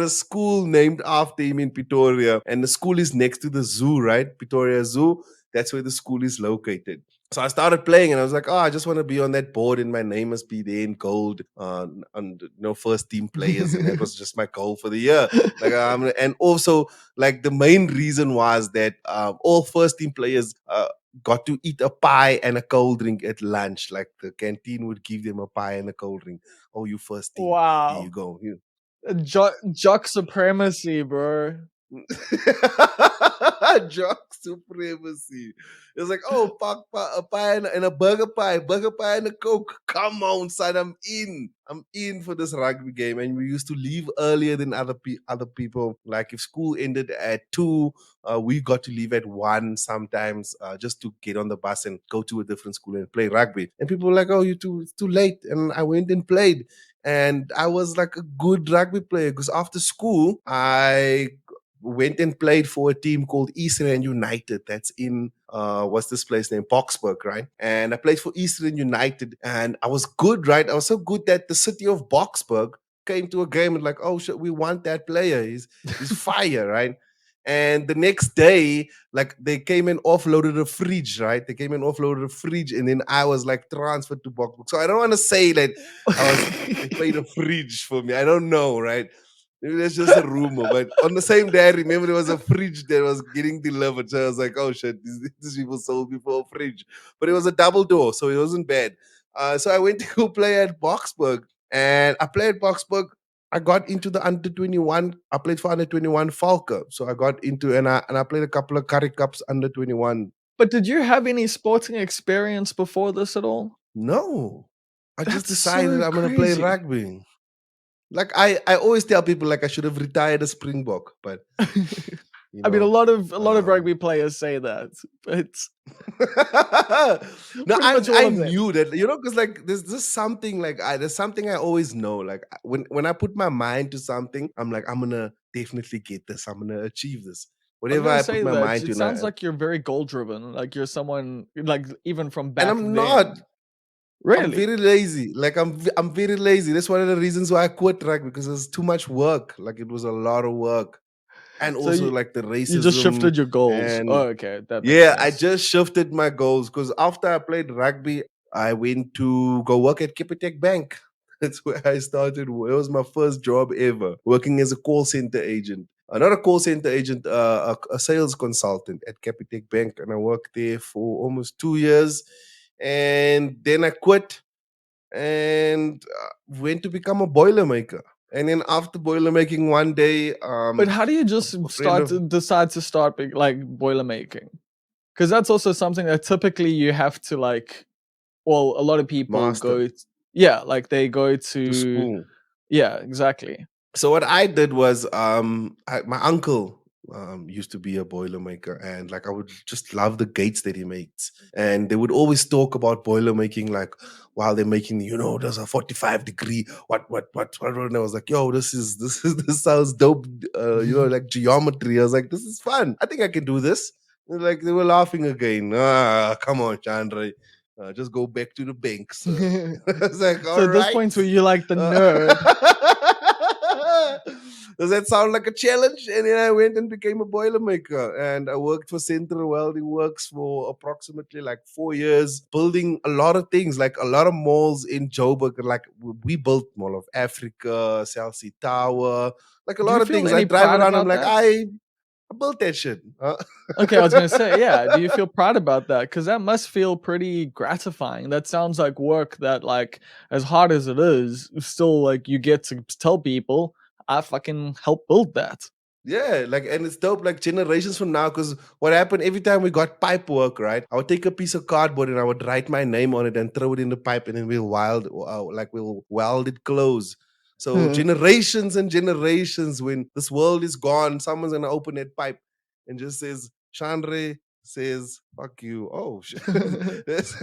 a school named after him in Pretoria, and the school is next to the zoo, right? Pretoria Zoo. That's where the school is located. So I started playing, and I was like, "Oh, I just want to be on that board, and my name must be there in gold on first team players." And that was just my goal for the year. Like, and also like the main reason was that all first team players got to eat a pie and a cold drink at lunch. Like the canteen would give them a pie and a cold drink. Oh, you first team. Here you Wow. go. Jock supremacy, bro. Jock supremacy. It's like, oh, a pie and a burger pie and a coke. Come on, son, I'm in. I'm in for this rugby game. And we used to leave earlier than other people. Like if school ended at 2, we got to leave at 1 sometimes, just to get on the bus and go to a different school and play rugby. And people were like, oh, it's too late. And I went and played, and I was like a good rugby player, because after school I went and played for a team called Eastern United. That's in what's this place named Boksburg, right? And I played for Eastern United, and I was good, right? I was so good that the city of Boksburg came to a game and like, oh shit, we want that player. He's fire, right? And the next day, like they came and offloaded a fridge, right? They came and offloaded a fridge, and then I was like transferred to Boksburg. So I don't want to say that they paid a fridge for me. I don't know, right? Maybe that's just a rumor. But on the same day, I remember there was a fridge that was getting delivered. So I was like, oh shit, these people sold me for a fridge. But it was a double door, so it wasn't bad. So I went to go play at Boksburg, and I played Boksburg. I got into the under 21. I played for under 21 Falke. So I got into, and I played a couple of Curry Cups under 21. But did you have any sporting experience before this at all? No, I just That's decided so I'm gonna play crazy. rugby. Like I always tell people like I should have retired a Springbok, but you I mean, a know, lot of um rugby players say that, but no, pretty much I all of them. knew that, because like there's just something like there's something I always know. Like when I put my mind to something, I'm like I'm gonna definitely get this. I'm gonna achieve this. I was Whatever gonna I put say my that mind to, it sounds like you're very goal driven. Like you're someone like even from and back I'm not. then. I'm Really? very lazy. Like I'm very lazy. That's one of the reasons why I quit rugby, because it's too much work. Like it was a lot of work, and So also like the you just racism. shifted your goals. Oh, And okay, that makes yeah, I sense. just shifted my goals because after I played rugby, I went to go work at Capitec Bank. That's where I started. It was my first job ever, working as a call center agent. Not a call center agent, a sales consultant at Capitec Bank, and I worked there for almost 2 years. And then I quit and went to become a boiler maker. And then after boiler making, one day, But how do you just a friend start of to decide to start like boiler making? Because that's also something that typically you have to like. Well, a lot of people master go. Yeah, like they go to to. school. Yeah, exactly. So what I did was, my uncle used to be a boiler maker, and like I would just love the gates that he makes, and they would always talk about boiler making, like while they're making, there's a 45 degree, what, and I was like, yo, this sounds dope, like geometry. I was like, this is fun. I think I can do this. And, like they were laughing again. Come on, Chandra. Just go back to the bank, sir. I was like, all So at this right. point, were you like the Uh, nerd? Does that sound like a challenge? And then I went and became a boilermaker. And I worked for Central Welding Works for approximately like 4 years, building a lot of things, like a lot of malls in Joburg. Like we built Mall of Africa, Chelsea Tower, like a Do lot you of feel things. I any drive pride around, I'm about like, that? I built that shit. Okay, I was gonna say, yeah. Do you feel proud about that? Because that must feel pretty gratifying. That sounds like work that, like, as hard as it is, still like you get to tell people, I fucking helped build that. Yeah, like, and it's dope, like generations from now. Because what happened every time we got pipe work, right? I would take a piece of cardboard and I would write my name on it and throw it in the pipe, and then we'll weld it close. So generations and generations, when this world is gone, someone's gonna open that pipe and just says, Shanray says, fuck you. Oh shit. There's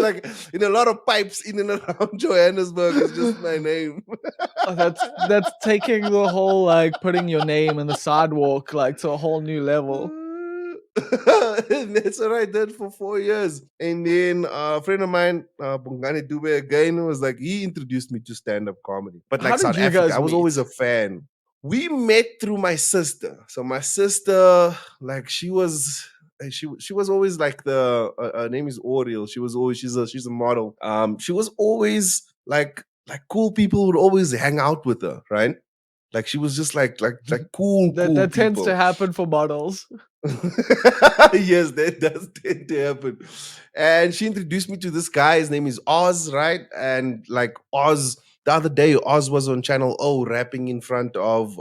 like in a lot of pipes in and around Johannesburg, is just my name. Oh, that's taking the whole like putting your name in the sidewalk like to a whole new level. That's what I did for 4 years. And then a friend of mine, Bongani Dube again, was like, he introduced me to stand up comedy. But How like did South you Africa, guys I was always meet? a fan. We met through my sister. So my sister, like she was always like her name is Oriel. She's a model. She was always like cool people would always hang out with her, right? Like she was just like cool That tends to people. happen for models. Yes, that does tend to happen. And she introduced me to this guy. His name is Oz, right? And like Oz, the other day, Oz was on Channel O rapping in front of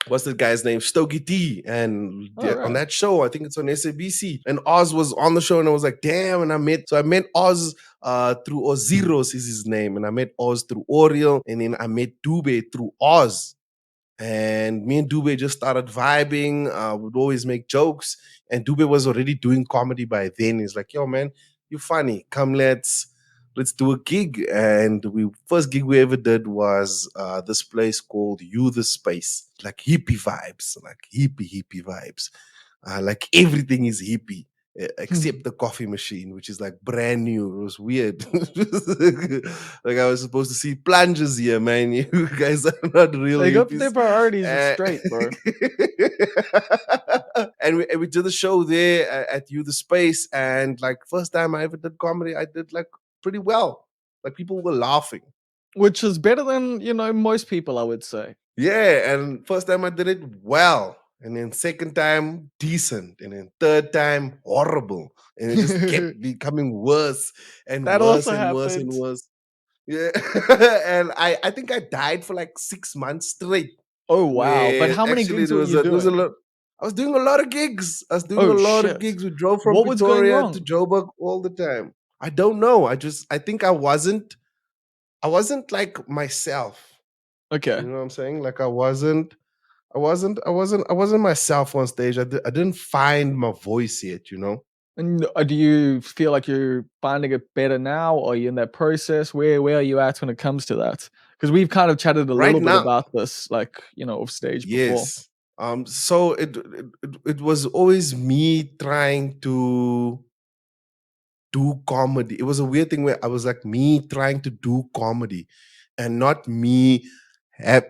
what's the guy's name? Stogie T. And All on right. that show, I think it's on SABC. And Oz was on the show, and I was like, damn. And I met Oz through Oziros is his name. And I met Oz through Oriel. And then I met Dube through Oz. And me and Dube just started vibing. We'd always make jokes. And Dube was already doing comedy by then. He's like, yo, man, you funny. Come, let's do a gig. And we first gig we ever did was this place called You the Space. Like hippie vibes, like hippie vibes. Like everything is hippie. Except the coffee machine, which is like brand new. It was weird. Like I was supposed to see plungers here, man. You guys are not real They got their hippies. priorities Uh, straight, bro. and we did a show there at You the Space, and like first time I ever did comedy, I did like pretty well. Like people were laughing. Which is better than, most people, I would say. Yeah, and first time I did it well, and then second time decent, and then third time horrible, and it just kept becoming worse and That worse also and worse and happened. worse. Yeah, and I think I died for like 6 months straight. Oh, wow. But Where how many actually gigs were you there was a doing? lot. I was doing a lot of gigs. I was doing a Oh, lot of shit. gigs. We drove from What was going Pretoria to wrong? Joburg all the time. I don't know. I think I wasn't like myself. You Okay. know what I'm saying? Like I wasn't myself on stage. I didn't find my voice yet. And do you feel like you're finding it better now? Or are you in that process? Where are you at when it comes to that? Because we've kind of chatted a Right little bit now, about this, like, off stage before. yes. So it was always me trying to do comedy. It was a weird thing where I was like me trying to do comedy and not me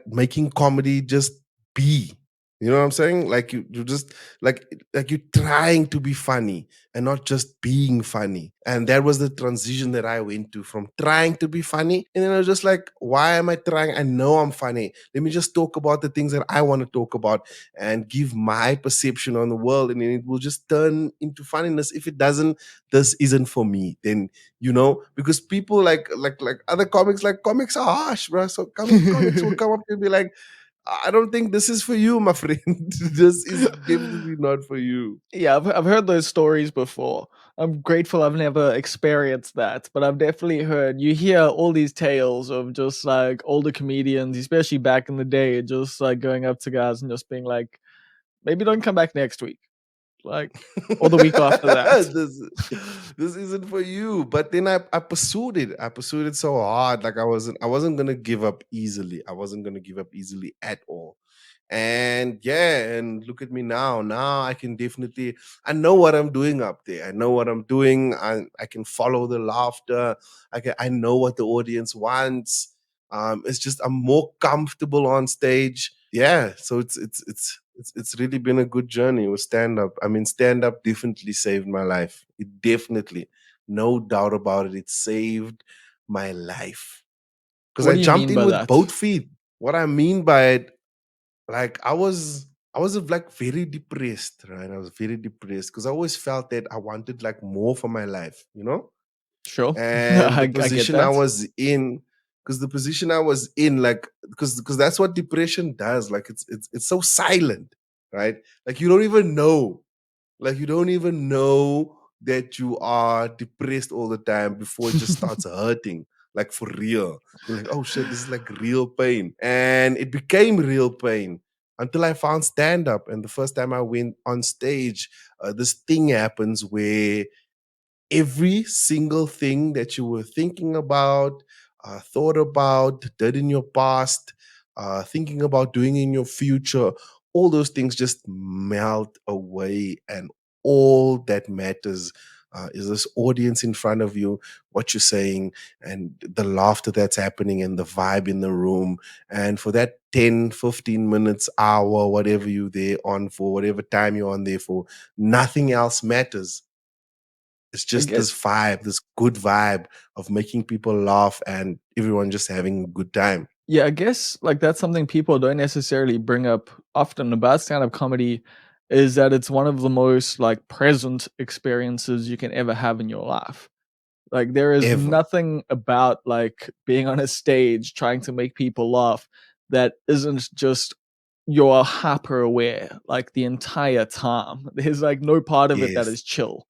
making comedy just be. You know what I'm saying? Like you just like you're trying to be funny and not just being funny. And that was the transition that I went to from trying to be funny. And then I was just like, why am I trying? I know I'm funny. Let me just talk about the things that I want to talk about and give my perception on the world. And then it will just turn into funniness. If it doesn't, this isn't for me. Then, because people like other comics, like comics are harsh, bro. So comics will come up and be like, I don't think this is for you, my friend. This is definitely not for you. Yeah, I've heard those stories before. I'm grateful I've never experienced that, but I've definitely heard you hear all these tales of just like older comedians, especially back in the day, just like going up to guys and just being like, maybe don't come back next week. Like, or the week after that. this isn't for you. But then I pursued it. I pursued it so hard. Like I wasn't gonna give up easily. I wasn't gonna give up easily at all. And yeah, and look at me now. Now I can definitely, I know what I'm doing up there. I know what I'm doing. I can follow the laughter. I know what the audience wants. It's just I'm more comfortable on stage. Yeah, so it's really been a good journey with stand up. I mean, stand up definitely saved my life. It definitely, no doubt about it, it saved my life because What I do you jumped mean in by with that? both feet. What I mean by it, like I was like very depressed, right? I was very depressed because I always felt that I wanted like more for my life. Sure. And the I get position I that. was in, because the position I was in, like, because that's what depression does. Like it's so silent, right? Like you don't even know that you are depressed all the time before it just starts hurting, like for real. You're like, oh shit, this is like real pain. And it became real pain until I found stand up. And the first time I went on stage, this thing happens where every single thing that you were thinking about, thought about, did in your past, thinking about doing in your future, all those things just melt away. And all that matters is this audience in front of you, what you're saying, and the laughter that's happening, and the vibe in the room. And for that 10, 15 minutes, hour, whatever you're there on for, whatever time you're on there for, nothing else matters. It's I just this guess vibe, this good vibe of making people laugh and everyone just having a good time. Yeah, I guess like that's something people don't necessarily bring up often about stand-up comedy is that it's one of the most like present experiences you can ever have in your life. Like there is Ever. nothing about like being on a stage trying to make people laugh that isn't just you're hyper aware like the entire time. There's like no part of it that Yes. is chill.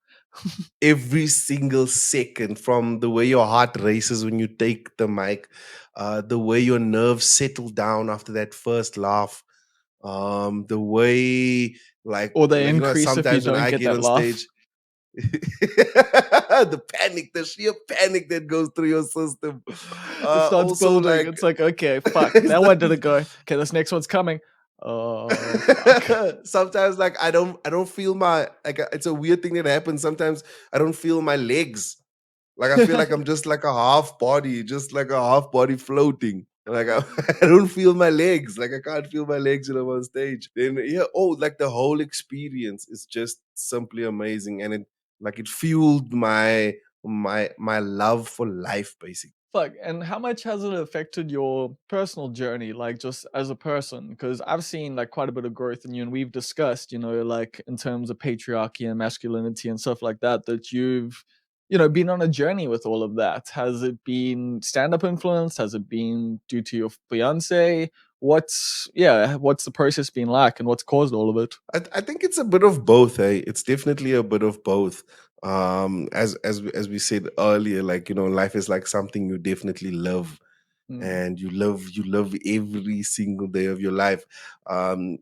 Every single second, from the way your heart races when you take the mic, the way your nerves settle down after that first laugh, the way Or they like increase if you sometimes when don't I get get that on laugh. stage, the panic, the sheer panic that goes through your system. It starts Also, building. like It's like, okay, fuck, it's that one didn't the- go. Okay, this next one's coming. Oh fuck. sometimes like I don't feel my like it's a weird thing that happens. Sometimes I don't feel my legs. Like I feel like I'm just like a half body, just like a half body floating. Like I don't feel my legs. Like I can't feel my legs when I'm on stage. Then yeah, like the whole experience is just simply amazing. And it fueled my love for life basically. Fuck, and how much has it affected your personal journey, like just as a person? Because I've seen like quite a bit of growth in you, and we've discussed, like in terms of patriarchy and masculinity and stuff like that, that you've, been on a journey with all of that. Has it been stand-up influence? Has it been due to your fiance? What's the process been like, and what's caused all of it? I think it's a bit of both. It's definitely a bit of both. As we said earlier, like life is like something you definitely love, Mm. and you love every single day of your life. So I'm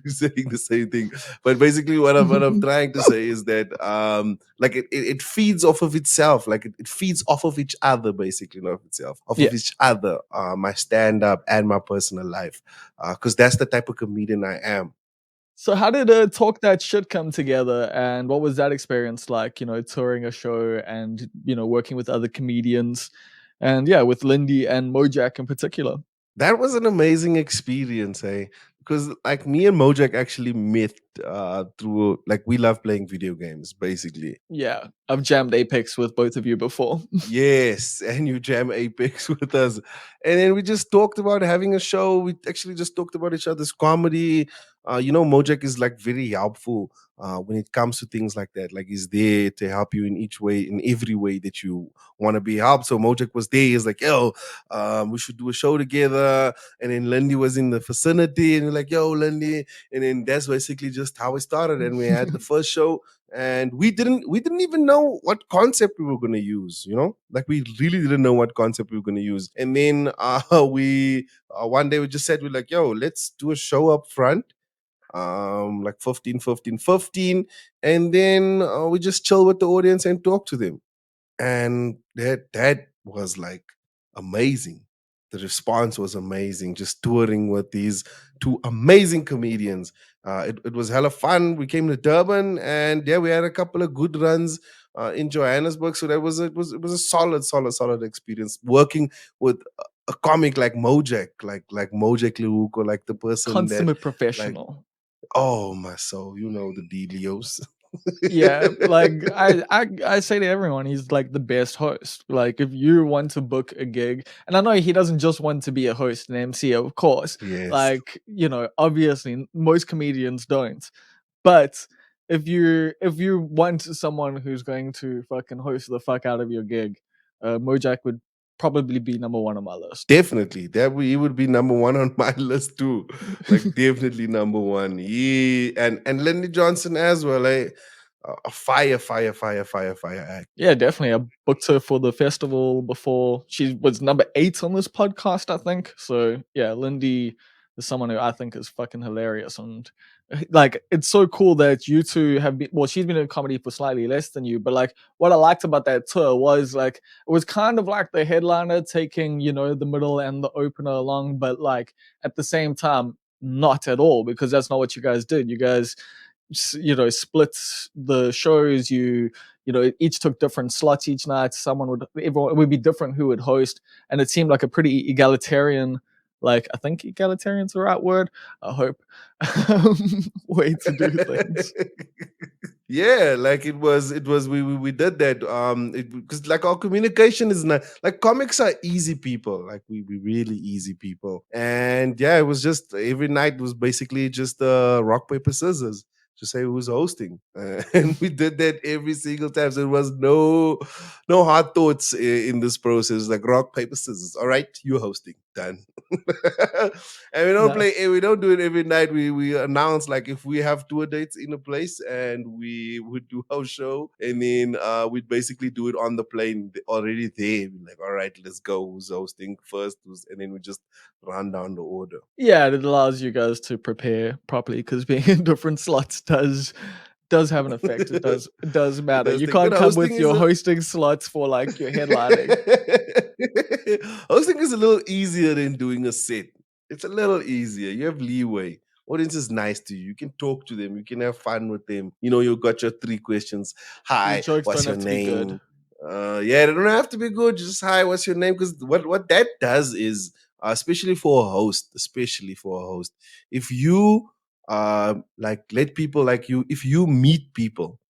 saying the same thing, but basically what I'm trying to say is that like it feeds off of itself, like it feeds off of each other, basically, not of itself, off Yeah. of each other. My stand up and my personal life, because that's the type of comedian I am. So how did Talk That Shit come together, and what was that experience like? Touring a show and working with other comedians, and yeah, with Lindy and Mojack in particular. That was an amazing experience, eh? Because like me and Mojak actually met through like we love playing video games, basically. Yeah, I've jammed Apex with both of you before. Yes, and you jam Apex with us. And then we just talked about having a show. We actually just talked about each other's comedy. Mojak is like very helpful when it comes to things like that. Like he's there to help you in each way, in every way that you want to be helped. So Mojak was there. He's like, yo, we should do a show together. And then Lindy was in the vicinity, and we're like, yo, Lindy. And then that's basically just how it started. And we had the first show, and we didn't even know what concept we were going to use, like we really didn't know what concept we were going to use. And then we one day we just said, we're like, yo, let's do a show up front, like 15, 15, 15, and then we just chill with the audience and talk to them. And that was like amazing. The response was amazing, just touring with these two amazing comedians. It was hella fun. We came to Durban, and yeah, we had a couple of good runs in Johannesburg. So it was a solid experience working with a comic like Mojak, like Mojak Luke, or like the person that, Consummate like, professional. oh my soul, the Delios. Yeah, like I say to everyone, he's like the best host. Like if you want to book a gig, and I know he doesn't just want to be a host and MC, of course. Yes. Like obviously most comedians don't. But if you want someone who's going to fucking host the fuck out of your gig, Mojack would probably be number one on my list. Definitely. He would be number one on my list too. Like definitely number one. He and Lindy Johnson as well. A fire, fire, fire, fire, fire act. Yeah, definitely. I booked her for the festival before. She was number 8 on this podcast, I think. So yeah, Lindy is someone who I think is fucking hilarious, and like it's so cool that you two have been. Well, she's been in comedy for slightly less than you, but like what I liked about that tour was like it was kind of like the headliner taking the middle and the opener along, but like at the same time not at all, because that's not what you guys did. You guys split the shows. Each took different slots each night. Everyone, it would be different who would host, and it seemed like a pretty egalitarian, like I think egalitarian's the right word, I hope, way to do things. Yeah, like it was we did that because like our communication is not like comics are easy people, like we really easy people. And yeah, it was just every night was basically just rock paper scissors to say who's hosting. And we did that every single time, so there was no hard thoughts in this process. Like rock paper scissors, all right, you hosting, done. And Nice. we don't do it every night. We announce like if we have tour dates in a place, and we would do our show, and then we'd basically do it on the plane already there. We're like, all right, let's go. Who's hosting first? And then we just run down the order. Yeah, it allows you guys to prepare properly, because being in different slots does have an effect. It does It matter. does You take, but can't come with your hosting slots for like your headlining. hosting is a little easier than doing a set. It's a little easier. You have leeway. Audience is nice to you. You can talk to them. You can have fun with them. You got your 3 questions. Your Hi, jokes don't what's your have to be good. name? Yeah, they don't have to be good. Just hi, what's your name? Because what that does is, especially for a host, if you like let people like you, if you meet people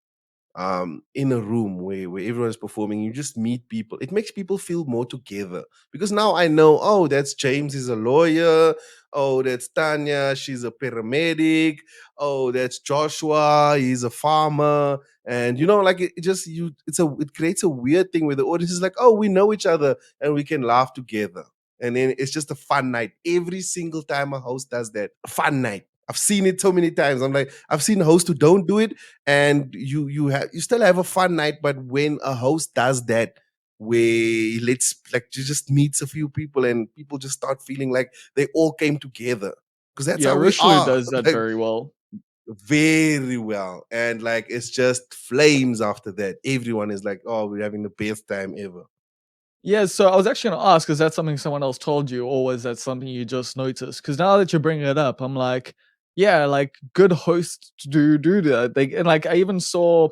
in a room where everyone's performing, you just meet people, it makes people feel more together. Because now I know, oh, that's James, he's a lawyer. Oh, that's Tanya, she's a paramedic. Oh, that's Joshua, he's a farmer. And like it just you it creates a weird thing where the audience is like, oh, we know each other and we can laugh together. And then it's just a fun night. Every single time a host does that, a fun night. I've seen it so many times. I'm like, I've seen hosts who don't do it, and you still have a fun night. But when a host does that, where let's like you just meets a few people and people just start feeling like they all came together, because that's Yeah, how we Richelieu are. does that Like very well. very well. And like it's just flames after that. Everyone is like, oh, we're having the best time ever. Yeah, so I was actually gonna ask, is that something someone else told you, or was that something you just noticed? Because now that you're bringing it up, I'm like, yeah, like good hosts do that. They and like I even saw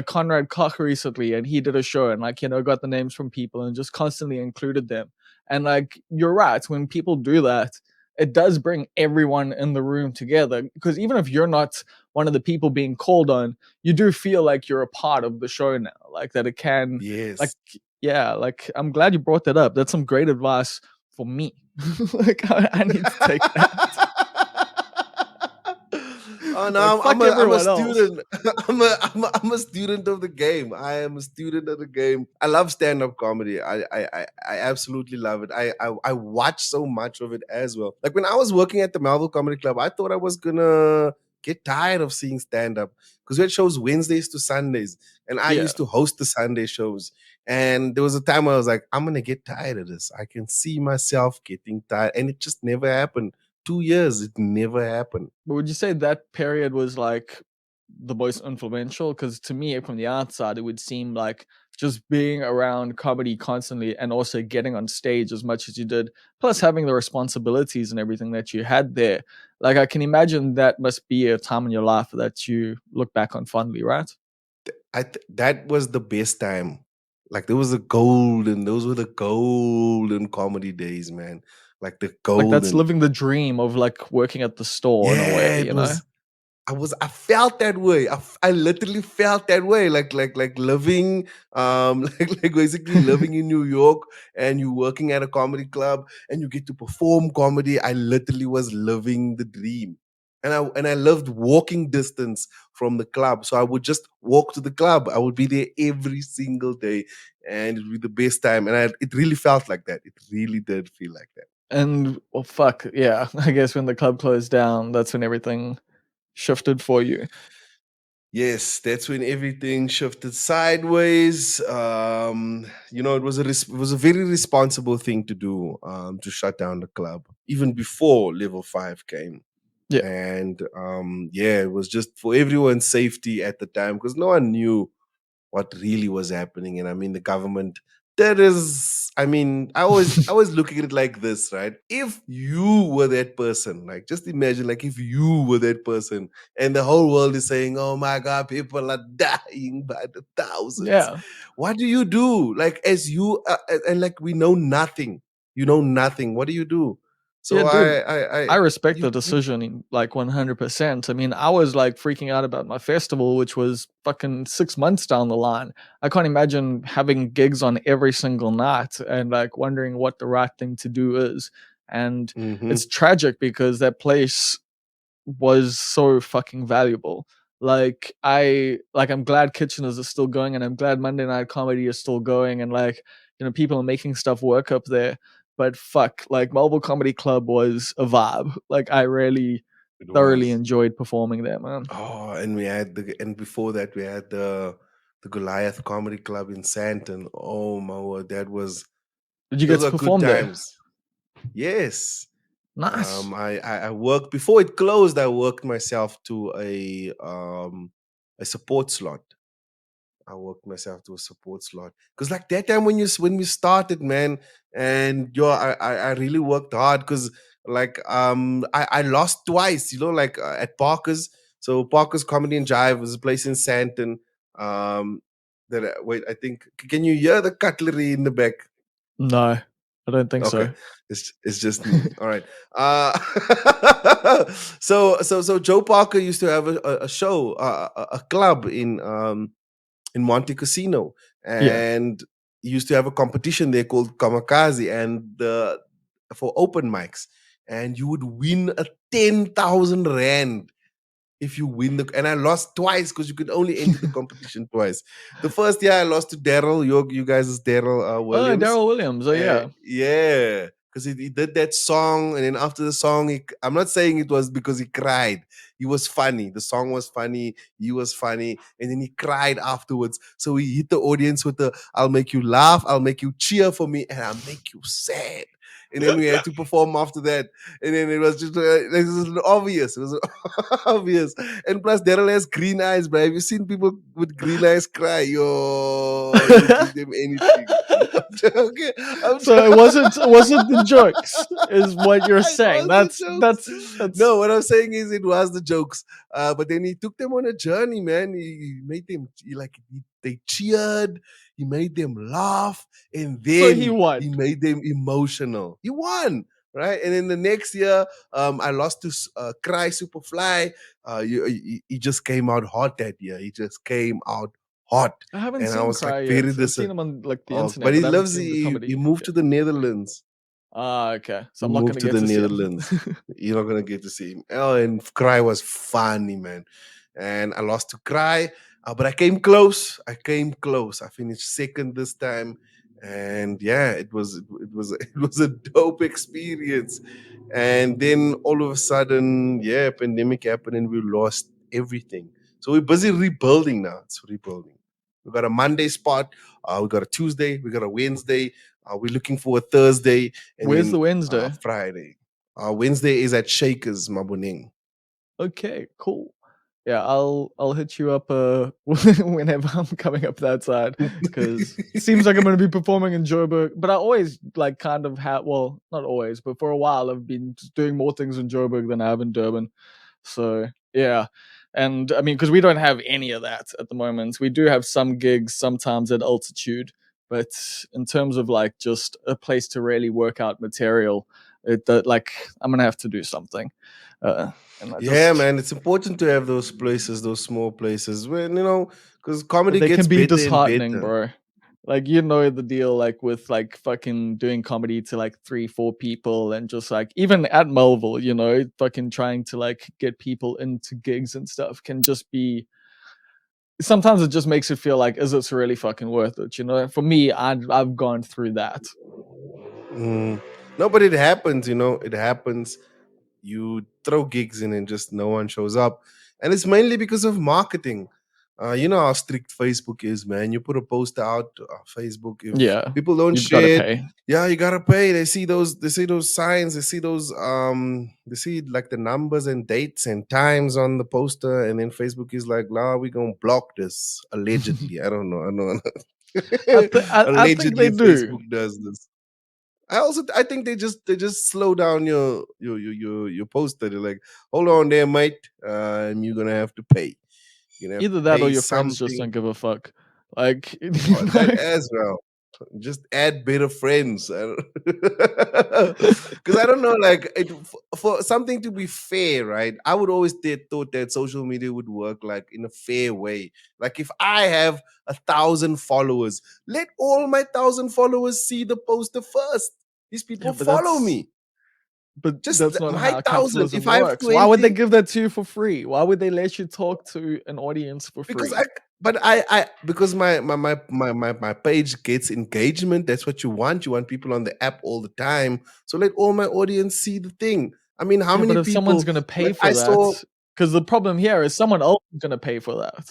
Conrad Koch recently, and he did a show and like got the names from people and just constantly included them. And like you're right, when people do that, it does bring everyone in the room together. Because even if you're not one of the people being called on, you do feel like you're a part of the show now. Like that it can, like, Yes. yeah, like I'm glad you brought that up. That's some great advice for me. Like I need to take that. Oh Like no, fuck I'm a everyone else. student. I'm a student of the game. I am a student of the game. I love stand up comedy. I absolutely love it. I watch so much of it as well. Like when I was working at the Melville Comedy Club, I thought I was gonna get tired of seeing stand up because we had shows Wednesdays to Sundays, and I Yeah. used to host the Sunday shows. And there was a time where I was like, I'm gonna get tired of this. I can see myself getting tired, and it just never happened. 2 years, it never happened. But would you say that period was like the most influential? Because to me, from the outside, it would seem like just being around comedy constantly and also getting on stage as much as you did, plus having the responsibilities and everything that you had there. Like I can imagine that must be a time in your life that you look back on fondly, right? That was the best time. Like there was a golden, those were the golden comedy days, man. Like the Like that's golden. living the dream of like working at the store in a Yeah, way, it you know? was. I felt that way. I literally felt that way. Like living, like basically living in New York and you working at a comedy club and you get to perform comedy. I literally was living the dream. And I loved walking distance from the club. So I would just walk to the club. I would be there every single day and it would be the best time. And it really felt like that. It really did feel like that. And well, fuck, yeah. I guess when the club closed down, that's when everything shifted for you. Yes, that's when everything shifted sideways. It was a very responsible thing to do, to shut down the club, even before level 5 came. Yeah. And yeah, it was just for everyone's safety at the time because no one knew what really was happening. And I mean, the government, that is, I mean, I always look at it like this, right? If you were that person, like just imagine, like if you were that person and the whole world is saying, oh my God, people are dying by the thousands. Yeah. What do you do? Like, as you, and like we know nothing, you know nothing. What do you do? Yeah, So dude. I respect the you, decision like 100%. I mean, I was like freaking out about my festival, which was fucking 6 months down the line. I can't imagine having gigs on every single night and like wondering what the right thing to do is. And it's mhm, tragic because that place was so fucking valuable. I'm glad Kitcheners is still going and I'm glad Monday Night Comedy is still going and like, people are making stuff work up there. But fuck, like Marvel Comedy Club was a vibe. Like I really it thoroughly was. enjoyed performing there, man. Oh, and and before that we had the Goliath Comedy Club in Santon. Oh my word, Did you get those to are good perform there? times. Yes. Nice. I worked before it closed, I worked myself to a support slot. I worked myself to a support slot because like that time when we started, man, and I really worked hard because like I lost twice, like at Parker's. So Parker's Comedy and Jive was a place in Santon. Wait, I think can you hear the cutlery in the back? No, I don't think Okay, so. it's just me. All right. Uh, so Joe Parker used to have a show, a club in Monte Casino, Yeah. and he used to have a competition there called Kamikaze, and for open mics, and you would win a 10,000 rand if you win and I lost twice because you could only enter the competition twice. The first year I lost to Daryl, you guys is Daryl Oh, Williams, Daryl Williams. Oh yeah. yeah, because he did that song, and then after the song, I'm not saying it was because he cried. He was funny. The song was funny. He was funny, and then he cried afterwards. So he hit the audience with the "I'll make you laugh, I'll make you cheer for me, and I'll make you sad." And then we had to perform after that, and then it was just it was obvious. It was obvious, and plus Daryl has green eyes, bro. Have you seen people with green eyes cry? Yo, he'll give them anything. joking. I'm So it wasn't the jokes, is what you're it saying. was the jokes. That's No, what I'm saying is it was the jokes. But then he took them on a journey, man. He made them they cheered. He made them laugh, and so he then he won. made them emotional. He won, right? And then the next year, I lost to Cry Superfly. He just came out hot that year. He just came out hot, I haven't and I seen was like Cry very yet. I've seen him on like the but internet, he but I haven't lives. seen the He comedy. moved Yeah. to the Netherlands. Ah, okay. So He I'm not moved gonna to get the to see him. Netherlands. You're not gonna get to see him. Oh, and Cry was funny, man. And I lost to Cry, but I came close. I came close. I finished second this time, and yeah, it was it was a dope experience. And then all of a sudden, yeah, pandemic happened, and we lost everything. So we're busy rebuilding now. It's rebuilding. We got a Monday spot. We got a Tuesday. We got a Wednesday. We're looking for a Thursday, and Where's then the Wednesday? Friday. Wednesday is at Shakers, Maboneng. Okay, cool. Yeah, I'll hit you up whenever I'm coming up that side, because seems like I'm gonna be performing in Joburg. But I always like kind of have, well, not always, but for a while I've been just doing more things in Joburg than I have in Durban. So yeah, and I mean, because we don't have any of that at the moment. We do have some gigs sometimes at altitude, but in terms of like just a place to really work out material, like I'm gonna have to do something. And I Yeah, just man, it's important to have those places, those small places, when because But comedy they gets can be better and disheartening, better. bro. Like, you know the deal, like with like fucking doing comedy to like 3, 4 people, and just like even at Melville, fucking trying to like get people into gigs and stuff can just be, sometimes it just makes it feel like, is this really fucking worth it? For me, I've gone through that. Mm. No, but it happens, it happens. You throw gigs in and just no one shows up. And it's mainly because of marketing. You know how strict Facebook is, man. You put a poster out Facebook. If Yeah, people don't you've got to share it, pay. yeah, you gotta pay. They see those signs, they see they see like the numbers and dates and times on the poster, and then Facebook is like, nah, we gonna block this. Allegedly. I don't know. I know. I think Allegedly they do. Facebook does this. I think they just slow down your poster. They're like, hold on there, mate. You're gonna have to pay. You're gonna have to Either that or pay your friends just something. don't give a fuck. Like, That as well. Just add better friends. Because I don't know, like for something to be fair, right? I would always thought that social media would work like in a fair way. Like if I have 1,000 followers, let all my 1,000 followers see the poster first. These yeah, people but follow me. Just that's not my how 1,000. capitalism If I have works. Why would they 20, give that to you for free? Why would they let you talk to an audience for because free? because my page gets engagement. That's what you want. You want people on the app all the time. So let all my audience see the thing. I mean, how Yeah, but many if someone's people gonna pay like for that, because the problem here is someone else is gonna pay for that.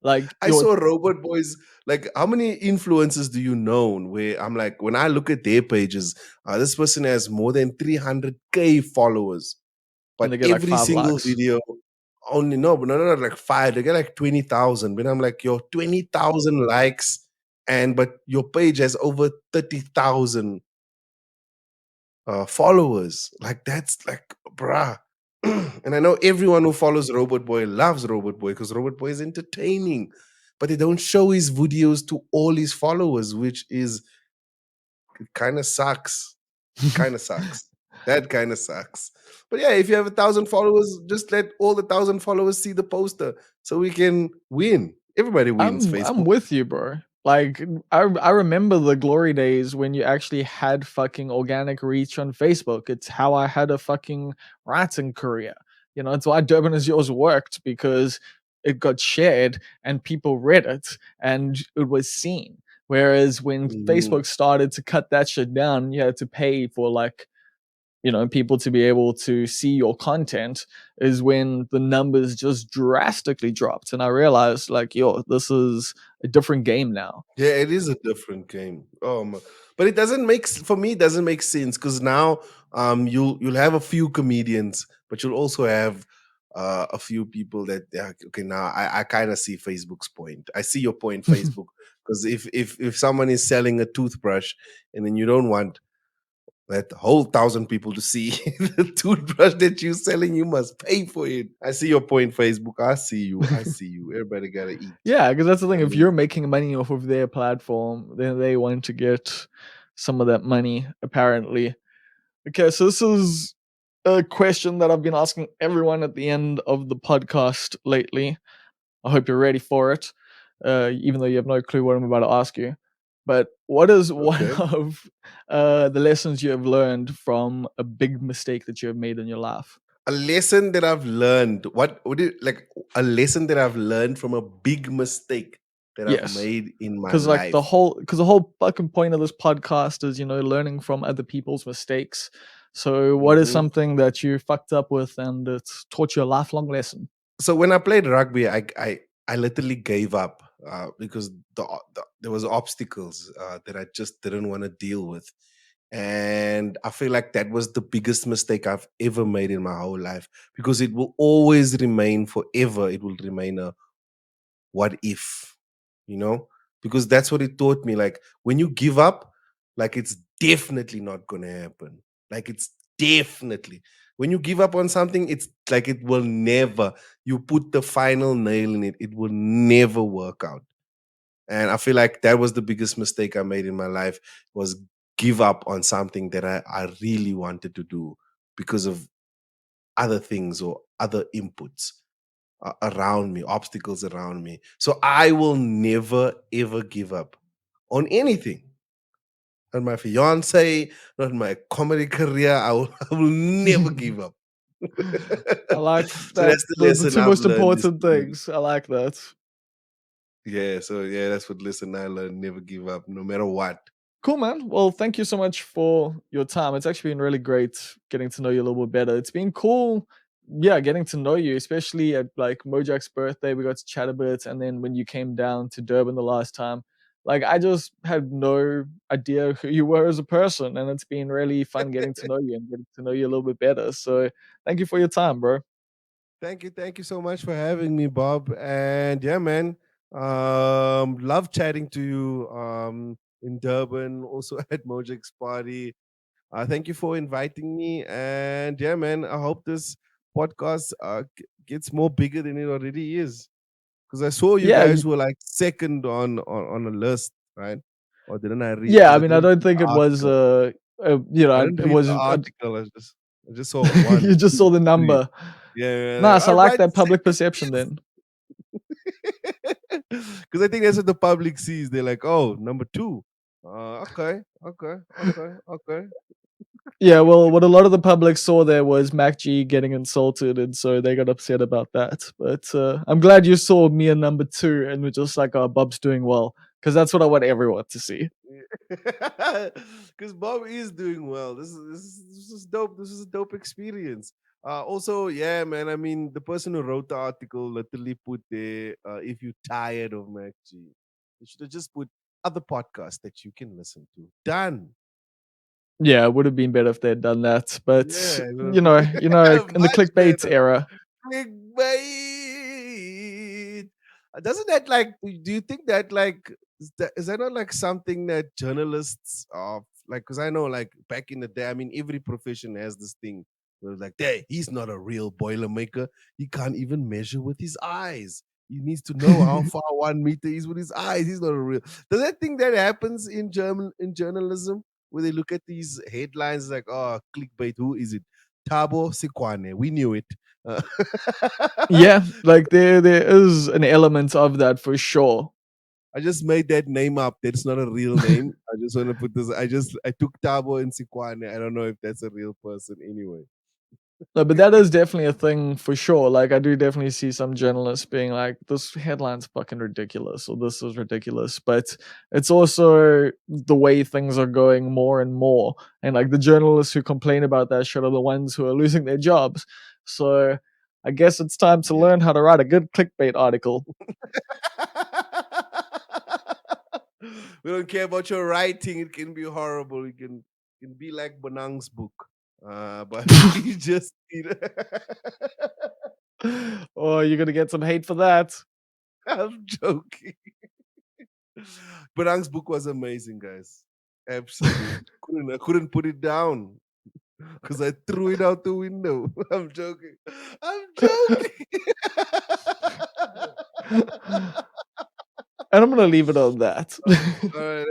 Like I saw robot boys. Like, how many influencers do you know where I'm like, when I look at their pages, this person has more than 300K followers, and but they get like every five single likes. video only, no, but no, like five. They get like 20,000. But I'm like, yo, 20,000 likes, but your page has over 30,000 followers. Like, that's like, bruh. And I know everyone who follows Robot Boy loves Robot Boy because Robot Boy is entertaining, but they don't show his videos to all his followers, which is kind of sucks. Kind of sucks. That kind of sucks. But yeah, if you have 1,000 followers, just let all the 1,000 followers see the poster so we can win. Everybody wins I'm Facebook. with you, bro. Like I remember the glory days when you actually had fucking organic reach on Facebook. It's how I had a fucking writing career. It's why Durban is yours worked, because it got shared and people read it and it was seen. Whereas when Mhm. Facebook started to cut that shit down, you had to pay for like people to be able to see your content, is when the numbers just drastically dropped. And I realized, like, yo, this is a different game now. Yeah, it is a different game. But it doesn't for me. It doesn't make sense because now you'll have a few comedians, but you'll also have a few people that, yeah, okay, now I kind of see Facebook's point. I see your point, Facebook, Because if someone is selling a toothbrush and then you don't want that whole thousand people to see the toothbrush that you're selling, you must pay for it. I see your point, Facebook. I see you. I see you. Everybody gotta eat. Yeah, because that's the I thing. If mean, you're making money off of their platform, then they want to get some of that money, apparently. Okay, so this is a question that I've been asking everyone at the end of the podcast lately. I hope you're ready for it, even though you have no clue what I'm about to ask you. But what is one okay. of the lessons you have learned from a big mistake that you have made in your life? A lesson that I've learned. What would it like? A lesson that I've learned from a big mistake that I've Yes, made in my because life. the whole fucking point of this podcast is learning from other people's mistakes. So, what is Mhm. something that you fucked up with and it's taught you a lifelong lesson? So when I played rugby, I literally gave up because there was obstacles that I just didn't want to deal with, and I feel like that was the biggest mistake I've ever made in my whole life because it will always remain forever. It will remain a what if, you know, because that's what it taught me. Like when you give up, like it's definitely not gonna happen. Like it's definitely when you give up on something, it's like it will never, you put the final nail in it, it will never work out. And I feel like that was the biggest mistake I made in my life was give up on something that I really wanted to do because of other things or other inputs around me, obstacles around me. So I will never ever give up on anything. Not my fiance, not my comedy career. I will never give up. I like So that. that's the The lesson two I've most learned is important to never, things. I like that. yeah. So yeah, that's what lesson I learned. Never give up, no matter what. Cool, man. Well, thank you so much for your time. It's actually been really great getting to know you a little bit better. It's been cool, yeah, getting to know you, especially at like Mojak's birthday. We got to chat a bit, and then when you came down to Durban the last time, like I just had no idea who you were as a person, and it's been really fun getting to know you and getting to know you a little bit better. So, thank you for your time, bro. Thank you so much for having me, Bob. And yeah, man, love chatting to you. In Durban, also at Mojak's party. Thank you for inviting me. And yeah, man, I hope this podcast gets more bigger than it already is. Because I saw you Yeah, guys were like second on a list, right? Or didn't I read? yeah. Because I I mean, I didn't don't read think the it was, article. I didn't it read the was. article. I just saw one, You just two, saw the three. number. Yeah, like, Nice. I all like right, that public second, perception then. because I think that's what the public sees. They're like, oh, number two. Okay, okay, okay, okay. Yeah, well, what a lot of the public saw there was Mac G getting insulted, and so they got upset about that. But I'm glad you saw me in number two and were just like, "Oh, Bob's doing well," because that's what I want everyone to see. Because Bob is doing well. This is dope. This is a dope experience. Also, yeah, man. I mean, the person who wrote the article literally put there, if you're tired of MacG, you should have just put other podcasts that you can listen to. Done. Yeah, it would have been better if they had done that, but Yeah, in the much clickbait better. era, Clickbait. Doesn't that like? Do you think that like is that not like something that journalists are like? Because I know like back in the day, I mean, every profession has this thing where it's like, hey, he's not a real boilermaker. He can't even measure with his eyes. He needs to know how far 1 meter is with his eyes. He's not a real. Does that think that happens in journalism? Where they look at these headlines like, oh, clickbait, who is it? Tabo Sikwane. We knew it. Uh, yeah, like there is an element of that for sure. I just made that name up. That's not a real name. I just want to put this. I took Tabo and Sikwane. I don't know if that's a real person anyway. No, but that is definitely a thing for sure. Like, I do definitely see some journalists being like, "This headline's fucking ridiculous," or "This is ridiculous." But it's also the way things are going more and more, and like the journalists who complain about that shit are the ones who are losing their jobs. So, I guess it's time to Yeah. learn how to write a good clickbait article. We don't care about your writing. It can be horrible. It can be like Bonang's book. But we just need. Oh, you're gonna get some hate for that. I'm joking. Berang's book was amazing, guys. Absolutely. I couldn't put it down because I threw it out the window. I'm joking. I'm joking. And I'm gonna leave it on that. All right,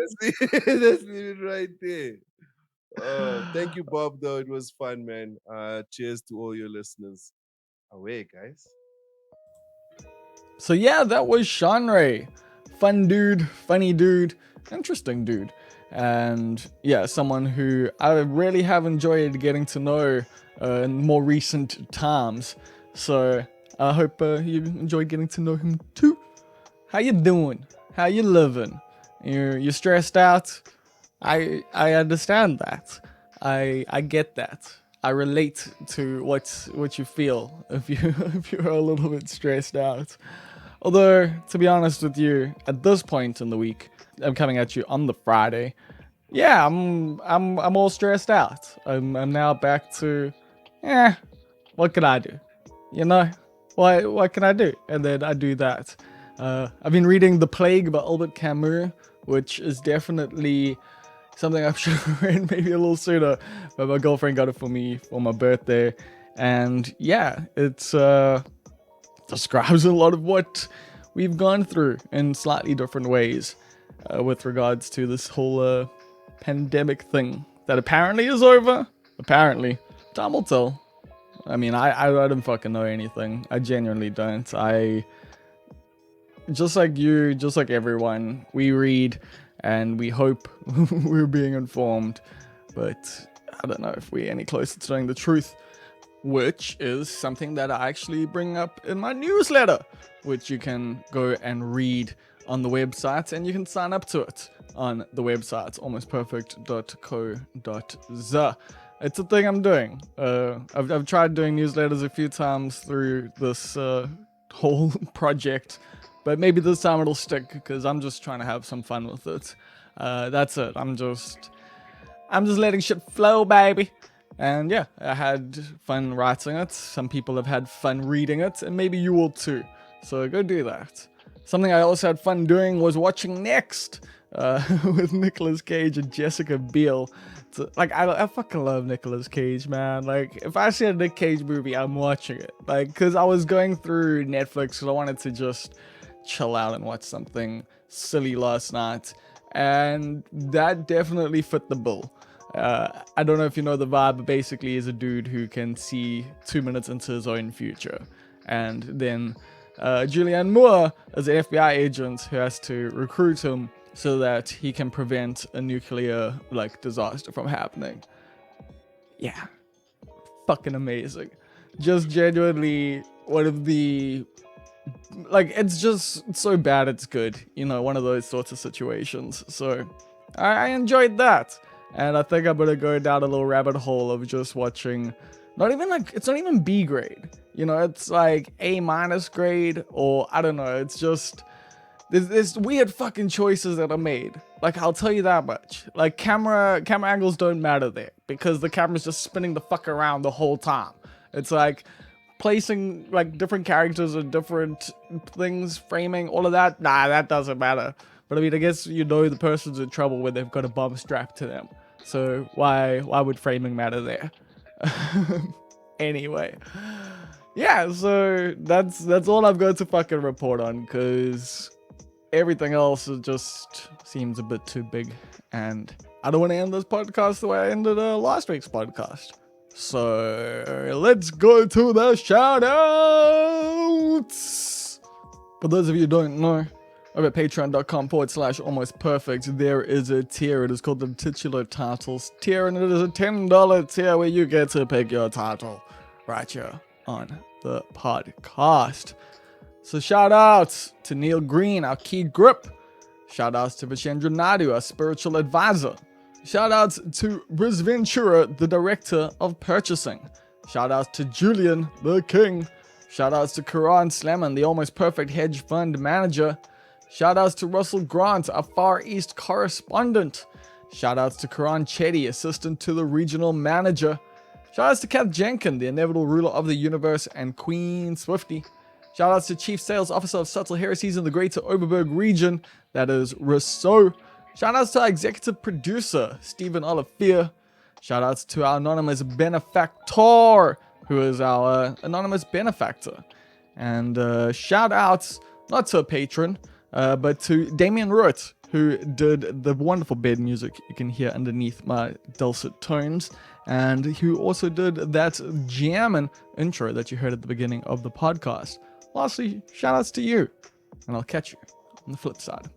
let's leave it right there. Thank you, Bob, though. It was fun, man. Cheers to all your listeners. Away, guys. So yeah, that was Shanray. Fun dude, funny dude, interesting dude. And yeah, someone who I really have enjoyed getting to know in more recent times. So I hope you enjoyed getting to know him too. How you doing? How you living? You're stressed out? I understand that. I get that. I relate to what you feel if you if you're a little bit stressed out. Although, to be honest with you, at this point in the week, I'm coming at you on the Friday. Yeah, I'm all stressed out. I'm now back to, what can I do? You know, what can I do? And then I do that. I've been reading The Plague by Albert Camus, which is definitely something I should have read maybe a little sooner, but my girlfriend got it for me for my birthday. And yeah, it's describes a lot of what we've gone through in slightly different ways with regards to this whole pandemic thing that apparently is over. Apparently. Time will tell. I mean, I don't fucking know anything. I genuinely don't. Just like you, just like everyone, we read and we hope we're being informed, but I don't know if we're any closer to knowing the truth, which is something that I actually bring up in my newsletter, which you can go and read on the website, and you can sign up to it on the website, almostperfect.co.za. It's a thing I'm doing. I've tried doing newsletters a few times through this whole project, but maybe this time it'll stick because I'm just trying to have some fun with it. That's it. I'm just letting shit flow, baby. And yeah, I had fun writing it. Some people have had fun reading it, and maybe you will too. So go do that. Something I also had fun doing was watching Next with Nicolas Cage and Jessica Biel. Like, I fucking love Nicolas Cage, man. Like, if I see a Nick Cage movie, I'm watching it. Like, because I was going through Netflix because I wanted to just chill out and watch something silly last night. And that definitely fit the bill. I don't know if you know the vibe, but basically he's a dude who can see 2 minutes into his own future. And then Julianne Moore is an FBI agent who has to recruit him so that he can prevent a nuclear disaster from happening. Yeah, fucking amazing. Just genuinely one of the it's just so bad it's good, you know, one of those sorts of situations. So I enjoyed that, and I think I'm gonna go down a little rabbit hole of just watching it's not even B grade, you know, it's like A- grade, or I don't know, it's just there's weird fucking choices that are made. Like, I'll tell you that much. Like, camera angles don't matter there because the camera's just spinning the fuck around the whole time. It's like placing different characters or different things, framing, all of that. Nah, that doesn't matter. But I mean, I guess you know the person's in trouble when they've got a bomb strapped to them. So why would framing matter there? Anyway. Yeah, so that's all I've got to fucking report on, because everything else just seems a bit too big, and I don't want to end this podcast the way I ended last week's podcast. So let's go to the shout-outs. For those of you who don't know, over at patreon.com/almostperfect, there is a tier. It is called the titular titles tier, and it is a $10 tier where you get to pick your title right here on the podcast. So shout outs to Neil Green, our key grip. Shout outs to Vishendra Naidu, our spiritual advisor. Shout outs to Briz Ventura, the director of purchasing. Shout outs to Julian, the king. Shout outs to Karan Slemon, the almost perfect hedge fund manager. Shout outs to Russell Grant, our Far East correspondent. Shout outs to Karan Chetty, assistant to the regional manager. Shout outs to Kath Jenkin, the inevitable ruler of the universe, and Queen Swifty. Shout outs to Chief Sales Officer of Subtle Heresies in the Greater Oberberg region, that is Rousseau. Shout outs to our executive producer, Stephen Olivier. Shout outs to our anonymous benefactor, who is our anonymous benefactor. And shout outs, not to a patron, but to Damien Root, who did the wonderful bed music you can hear underneath my dulcet tones, and who also did that jammin' intro that you heard at the beginning of the podcast. Lastly, shout outs to you, and I'll catch you on the flip side.